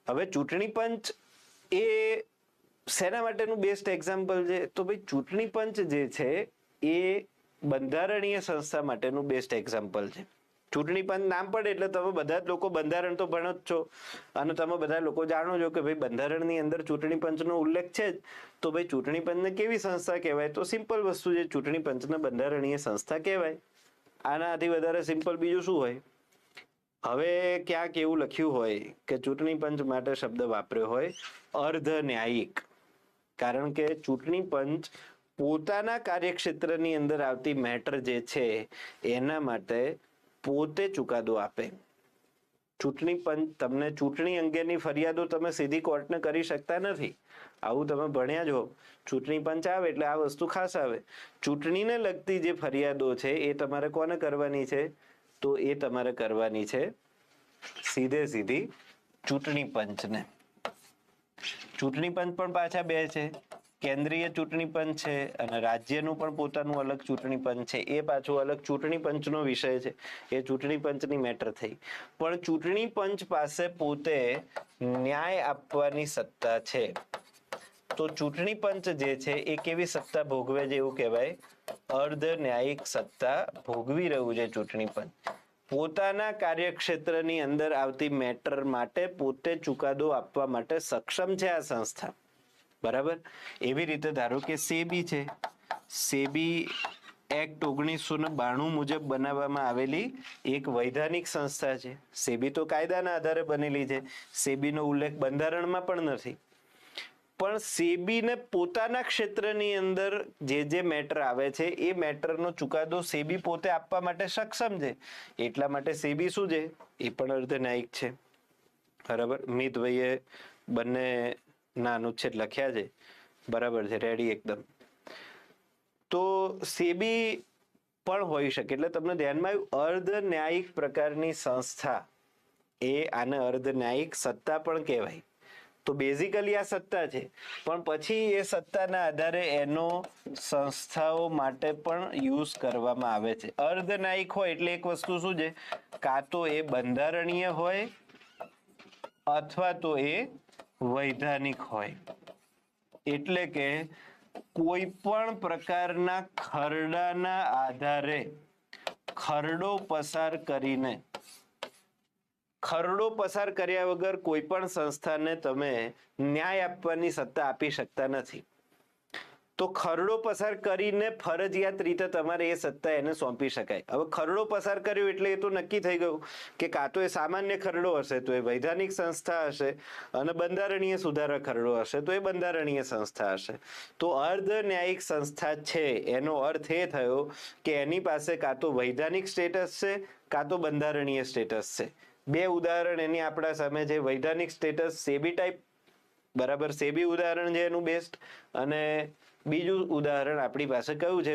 હવે ચૂંટણી પંચ એ શેના માટેનું બેસ્ટ એક્ઝામ્પલ છે? તો ભાઈ ચૂંટણી પંચ જે છે એ બંધારણીય સંસ્થા માટેનું બેસ્ટ એક્ઝામ્પલ છે. ચૂંટણી પંચ નામ પડે એટલે તમે બધા જ લોકો બંધારણ તો ભણો જ છો, અને તમે બધા લોકો જાણો છો કે ભાઈ બંધારણની અંદર ચૂંટણી પંચનો ઉલ્લેખ છે જ. તો ભાઈ ચૂંટણી પંચને કેવી સંસ્થા કહેવાય? તો સિમ્પલ વસ્તુ છે, ચૂંટણી પંચને બંધારણીય સંસ્થા કહેવાય. આનાથી વધારે સિમ્પલ બીજું શું હોય? હવે ક્યાંક એવું લખ્યું હોય કે ચૂંટણી પંચ માટે શબ્દ વાપર્યો હોય અર્ધ ન્યાયિક, કારણ કે ચૂંટણી પંચ પોતાના કાર્યક્ષેત્રની અંદર આવતી મેટર જે છે એના માટે પોતે ચુકાદો આપે. ચૂંટણી પંચ તમને ચૂંટણી અંગેની ફરિયાદો તમે સીધી કોર્ટને કરી શકતા નથી. આવું તમે ભણ્યા જ હો. ચૂંટણી પંચ આવે એટલે આ વસ્તુ ખાસ આવે. ચૂંટણીને લગતી જે ફરિયાદો છે એ તમારે કોને કરવાની છે? તો એ તમારે કરવાની છે સીધી ચૂંટણી પંચને. ચૂંટણી પંચ પણ પાછા બે છે, કેન્દ્રીય ચૂંટણી પંચ છે અને રાજ્યનું પણ પોતાનું અલગ ચૂંટણી પંચ છે. એ પાછું અલગ ચૂંટણી પંચનો વિષય છે, એ ચૂંટણી પંચની મેટર થઈ. પણ ચૂંટણી પંચ પાસે પોતે ન્યાય આપવાની સત્તા છે. તો ચૂંટણી પંચ જે છે એ કેવી સત્તા ભોગવે છે? એવું કહેવાય અર્ધ ન્યાયિક સત્તા ભોગવી રહ્યું છે ચૂંટણી પંચ. પોતાના કાર્યક્ષેત્રની અંદર આવતી મેટર માટે પોતે ચુકાદો આપવા માટે સક્ષમ છે આ સંસ્થા, બરાબર? એવી રીતે ધારો કે સેબી છે. સેબી એક્ટ 1992 મુજબ બનાવવામાં આવેલી એક વૈધાનિક સંસ્થા છે. સેબી તો કાયદાના આધારે બનેલી છે. સેબીનો ઉલ્લેખ બંધારણમાં પણ નથી. પણ સેબીને પોતાના ક્ષેત્રની અંદર જે મેટર આવે છે એ મેટરનો ચુકાદો સેબી પોતે આપવા માટે સક્ષમ છે. એટલા માટે સેબી શું છે, એ પણ અર્ધન્યાયિક છે. બરાબર, મિતભાઈએ બંને ના અનુચ્છેદ લખ્યા છે. બરાબર છે, રેડી એકદમ. તો સેબી પણ હોઈ શકે. એટલે તમને ધ્યાનમાં આવ્યું, અર્ધન્યાયિક પ્રકારની સંસ્થા એ આને અર્ધન્યાયિક સત્તા પણ કહેવાય. તો બેઝિકલી આ સત્તા છે, પણ પછી એ સત્તાના આધારે એનો સંસ્થાઓ માટે પણ યુઝ કરવામાં આવે છે. અર્ધન્યાયિક હોય એટલે એક વસ્તુ શું છે, કાં તો એ બંધારણીય હોય અથવા તો એ વૈધાનિક હોય. એટલે કે કોઈ પણ પ્રકારના ખરડાના આધારે ખરડો પસાર કરીને, ખરડો પસાર કર્યા વગર કોઈ પણ સંસ્થાને તમે ન્યાય આપવાની સત્તા આપી શકતા નથી. તો ખરડો પસાર કરીને ફરજિયાત રીતે તમારે એ સત્તા એને સોંપી શકાય. હવે ખરડો પસાર કર્યો એટલે એ તો નક્કી થઈ ગયું કે કાં તો એ સામાન્ય ખરડો હશે તો એ વૈધાનિક સંસ્થા હશે, અને બંધારણીય સુધારા ખરડો હશે તો એ બંધારણીય સંસ્થા હશે. તો અર્ધન્યાયિક સંસ્થા છે એનો અર્થ એ થયો કે એની પાસે કાં તો વૈધાનિક સ્ટેટસ છે કાં તો બંધારણીય સ્ટેટસ છે. બે ઉદાહરણ એની આપણા સામે છે. વૈધાનિક સ્ટેટસ સેબી ટાઈપ, બરાબર, સેબી ઉદાહરણ છે એનું બેસ્ટ. અને બીજું ઉદાહરણ આપણી પાસે કયું છે,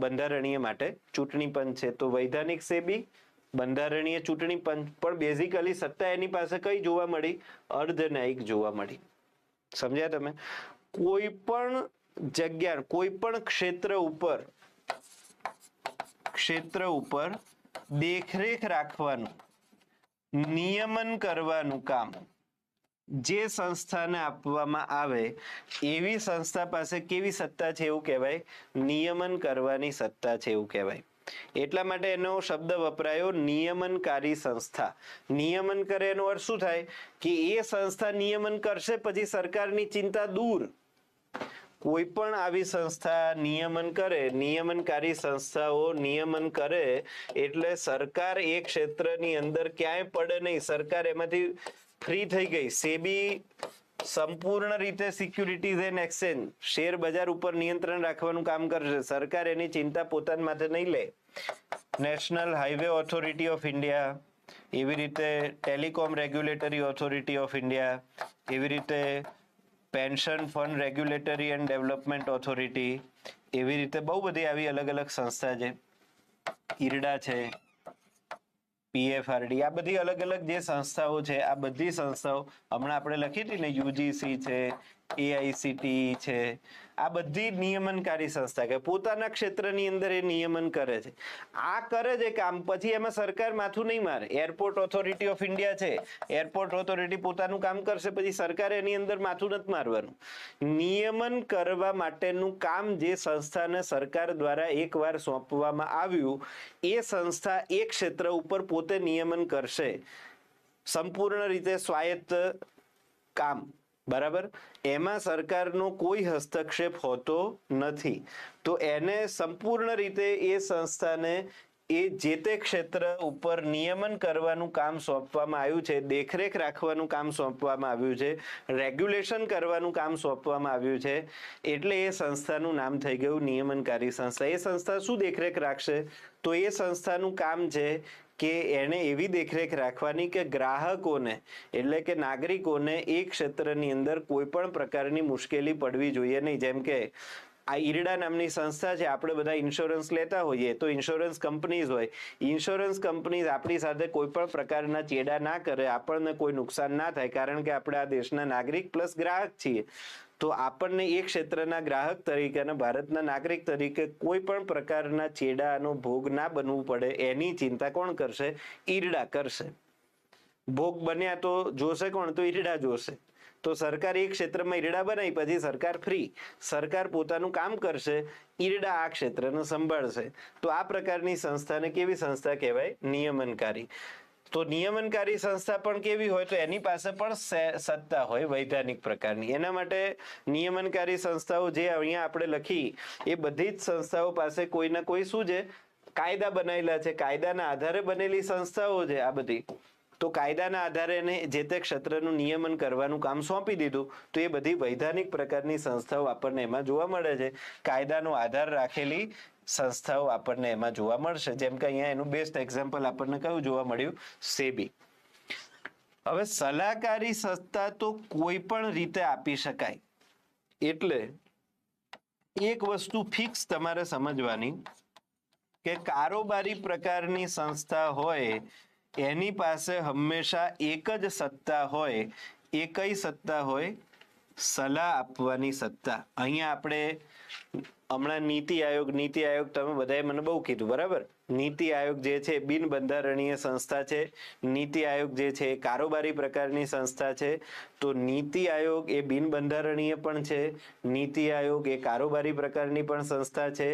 બંધારણીય માટે ચૂંટણી પંચ છે. તો વૈધાનિક સેબી, બંધારણીય ચૂંટણી પંચ. પણ બેઝિકલી સત્તા એની પાસે કઈ જોવા મળી, અર્ધન્યાયિક જોવા મળી. સમજ્યા તમે? કોઈ પણ જગ્યા, કોઈ પણ ક્ષેત્ર ઉપર દેખરેખ રાખવાનું, નિયમન કરવાનું કામ જે સંસ્થાને આપવામાં આવે, એવી સંસ્થા પાસે કેવી સત્તા છે એવું કહેવાય, નિયમન કરવાની સત્તા છે એવું કહેવાય. એટલા માટે એનો શબ્દ વપરાયો નિયમનકારી સંસ્થા. નિયમન કરે એનો અર્થ શું થાય કે એ સંસ્થા નિયમન કરશે પછી સરકારની ચિંતા દૂર. કોઈ પણ આવી સંસ્થા નિયમન કરે, નિયમનકારી સંસ્થાઓ નિયમન કરે એટલે સરકાર એ ક્ષેત્રની અંદર ક્યાંય પડે નહીં, સરકાર એમાંથી ફ્રી થઈ ગઈ. સેબી સંપૂર્ણ રીતે સિક્યુરિટીઝ એન્ડ એક્સચેન્જ, શેર બજાર ઉપર નિયંત્રણ રાખવાનું કામ કરશે. સરકાર એની ચિંતા પોતાના માથે નહીં લે. National highway authority of India, એવી રીતે telecom regulatory authority of India, એવી રીતે pension fund regulatory and development authority, એવી રીતે બહુ બધી આવી અલગ અલગ સંસ્થા છે. ઈરડા છે, PFRD, આ બધી અલગ અલગ જે સંસ્થાઓ છે, આ બધી સંસ્થાઓ હમણાં આપણે લખી હતી ને, UGC છે, AICTE છે, આ બધી નિયમનકારી સંસ્થા કે પોતાના ક્ષેત્રની અંદર એ નિયમન કરે છે. આ કરે છે કામ, પછી એમાં સરકાર માથું નહીં મારે. એરપોર્ટ ઓથોરિટી ઓફ ઇન્ડિયા છે, એરપોર્ટ ઓથોરિટી પોતાનું કામ કરશે, પછી સરકારે એની અંદર માથું નથી મારવાનું. નિયમન કરવા માટેનું કામ જે સંસ્થાને સરકાર દ્વારા એકવાર સોંપવામાં આવ્યું, એ સંસ્થા એ ક્ષેત્ર ઉપર પોતે નિયમન કરશે. સંપૂર્ણ રીતે સ્વાયત્ત કામ, બરાબર. એમાં સરકારનો કોઈ હસ્તક્ષેપ હોતો નથી. તો એને સંપૂર્ણ રીતે એ સંસ્થાને એ જે તે ક્ષેત્ર ઉપર નિયમન કરવાનું કામ સોંપવામાં આવ્યું છે, દેખરેખ રાખવાનું કામ સોંપવામાં આવ્યું છે, રેગ્યુલેશન કરવાનું કામ સોંપવામાં આવ્યું છે. એટલે એ સંસ્થાનું નામ થઈ ગયું નિયમનકારી સંસ્થા. એ સંસ્થા શું દેખરેખ રાખશે? તો એ સંસ્થાનું કામ છે કે એને એવી દેખરેખ રાખવાની કે ગ્રાહકોને, એટલે કે નાગરિકોને એ ક્ષેત્રની અંદર કોઈ પણ પ્રકારની મુશ્કેલી પડવી જોઈએ નહીં. જેમ કે આ ઈરડા નામની સંસ્થા છે, આપણે બધા ઇન્સ્યોરન્સ લેતા હોઈએ તો ઇન્સ્યોરન્સ કંપનીઝ હોય, ઇન્સ્યોરન્સ કંપનીઝ આપણી સાથે કોઈ પણ પ્રકારના ચેડા ના કરે, આપણને કોઈ નુકસાન ના થાય, કારણ કે આપણે આ દેશના નાગરિક પ્લસ ગ્રાહક છીએ. તો આપણને એ ક્ષેત્રના ગ્રાહક તરીકે અને ભારતના નાગરિક તરીકે કોઈ પણ પ્રકારના ચેડાનો ભોગ ના બનવું પડે, એની ચિંતા કોણ કરશે? ઈરડા કરશે. ભોગ બન્યા તો જોશે કોણ? તો ઈરડા જોશે. તો સરકાર એ ક્ષેત્રમાં ઈરડા બનાવી, પછી સરકાર ફ્રી, સરકાર પોતાનું કામ કરશે, ઈરડા આ ક્ષેત્રને સંભાળશે. તો આ પ્રકારની સંસ્થાને કેવી સંસ્થા કહેવાય? નિયમનકારી. તો નિયમનકારી સંસ્થા પણ કેવી હોય? તો એની પાસે પણ સત્તા હોય વૈધાનિક પ્રકારની. એના માટે નિયમનકારી સંસ્થાઓ જે અહીંયા આપણે લખી, એ બધી જ સંસ્થાઓ પાસે કોઈ ના કોઈ શું છે? કાયદા બનાવેલા છે. કાયદાના આધારે બનેલી સંસ્થાઓ છે આ બધી. તો કાયદાના આધારે એને જે તે ક્ષેત્રનું નિયમન કરવાનું કામ સોંપી દીધું. તો એ બધી વૈધાનિક પ્રકારની સંસ્થાઓ આપણને એમાં જોવા મળે છે. કાયદાનો આધાર રાખેલી સંસ્થાઓ આપણને એમાં જોવા મળશે. જેમ કે અહીંયા એનું બેસ્ટ એક્ઝામ્પલ આપણને કયું જોવા મળ્યું? સેબી. હવે સલાહકારી સંસ્થા તો કોઈ પણ રીતે આપી શકાય. એટલે એક વસ્તુ ફિક્સ તમારે સમજવાની કે કારોબારી પ્રકારની સંસ્થા હોય એની પાસે હંમેશા એક જ સત્તા હોય. એ કઈ સત્તા હોય? સલાહ આપવાની સત્તા. અહીંયા આપણે હમણાં નીતિ આયોગ તમે બધાએ મને બહુ કીધું, બરાબર? નીતિ આયોગ જે છે બિન બંધારણીય સંસ્થા છે. નીતિ આયોગ જે છે એ કારોબારી પ્રકારની સંસ્થા છે. તો નીતિ આયોગ એ બિન બંધારણીય પણ છે, નીતિ આયોગ એ કારોબારી પ્રકારની પણ સંસ્થા છે.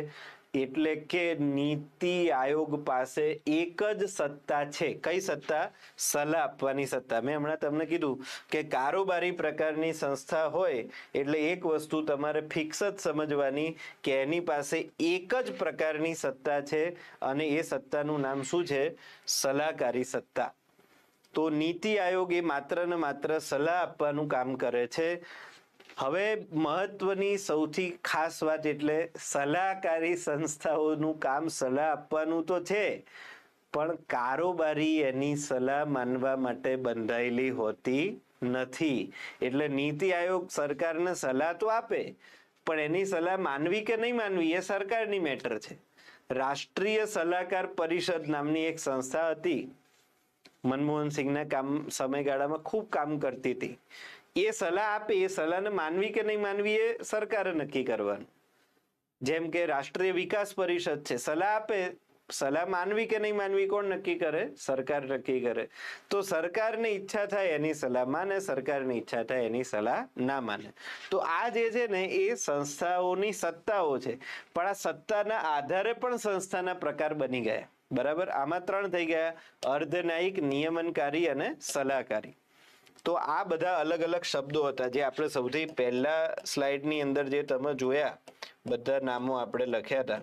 એટલે કે નીતિ આયોગ પાસે એક જ સત્તા છે. કઈ સત્તા? સલાહ આપવાની સત્તા. મેં હમણાં તમને કીધું કે કારોબારી પ્રકારની સંસ્થા હોય એટલે એક વસ્તુ તમારે ફિક્સ જ સમજવાની કે એની પાસે એક જ પ્રકારની સત્તા છે અને એ સત્તાનું નામ શું છે? સલાહકારી સત્તા. તો નીતિ આયોગ એ માત્ર ને માત્ર સલાહ આપવાનું કામ કરે છે. હવે મહત્વની સૌથી ખાસ વાત એટલે સલાહકારી સંસ્થાઓનું કામ સલાહ આપવાનું તો છે, પણ કારોબારી એની સલાહ માનવા માટે બંધાયેલી હોતી નથી. એટલે નીતિ આયોગ સરકારને સલાહ તો આપે, પણ એની સલાહ માનવી કે નહીં માનવી એ સરકારની મેટર છે. રાષ્ટ્રીય સલાહકાર પરિષદ નામની એક સંસ્થા હતી, મનમોહન સિંહના સમયગાળામાં ખૂબ કામ કરતી હતી. એ સલાહ આપે, એ સલાહને માનવી કે નહીં માનવી એ સરકારે નક્કી કરવાનું. જેમ કે રાષ્ટ્રીય વિકાસ પરિષદ છે, સલાહ આપે, સલાહ માનવી કે નહીં માનવી કોણ નક્કી કરે? સરકાર નક્કી કરે. તો સરકારની ઈચ્છા થાય એની સલાહ માને, સરકારની ઈચ્છા થાય એની સલાહ ના માને. તો આ જે છે ને એ સંસ્થાઓની સત્તાઓ છે, પણ આ સત્તાના આધારે પણ સંસ્થાના પ્રકાર બની ગયા. બરાબર? આમાં 3 થઈ ગયા: અર્ધન્યાયિક, નિયમનકારી અને સલાહકારી. તો આ બધા અલગ અલગ શબ્દો હતા જે આપણે સૌથી પહેલા સ્લાઇડની અંદર જે તમે જોયા, બધા નામો આપણે લખ્યા હતા,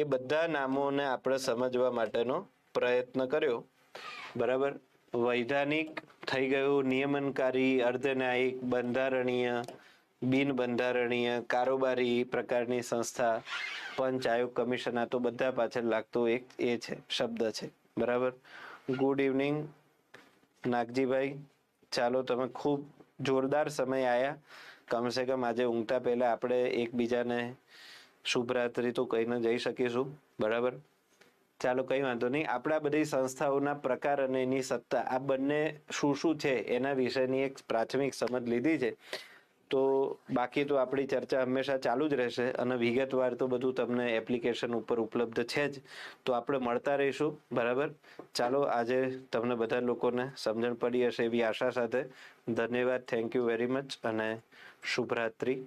એ બધા નામોને આપણે સમજવા માટેનો પ્રયત્ન કર્યો. બરાબર? વૈધાનિક થઈ ગયું, નિયમનકારી, અર્ધન્યાયિક, બંધારણીય, બિન બંધારણીય, કારોબારી પ્રકારની સંસ્થા, પંચ, આયોગ, કમિશન. આ તો બધા પાછળ લાગતો એક એ છે, શબ્દ છે. બરાબર? Good evening Nagjibhai. ચાલો, તમે ખૂબ જોરદાર સમય આયા. કમસે કમ આજે ઊંઘતા પહેલા આપણે એકબીજાને શુભરાત્રી તો કહીને જઈ શકીશું. બરાબર? ચાલો, કઈ વાંધો નહીં. આપણા બધી સંસ્થાઓના પ્રકાર અને એની સત્તા, આ બંને શું શું છે એના વિશેની એક પ્રાથમિક સમજ લીધી છે. તો બાકી તો આપણી ચર્ચા હંમેશા ચાલુ જ રહેશે અને વિગતવાર તો બધું તમને એપ્લિકેશન ઉપર ઉપલબ્ધ છે જ. તો આપણે મળતા રહીશું. બરાબર? ચાલો, આજે તમને બધા લોકોને સમજણ પડી હશે એવી આશા સાથે ધન્યવાદ. થેન્ક યુ વેરી મચ અને શુભરાત્રી.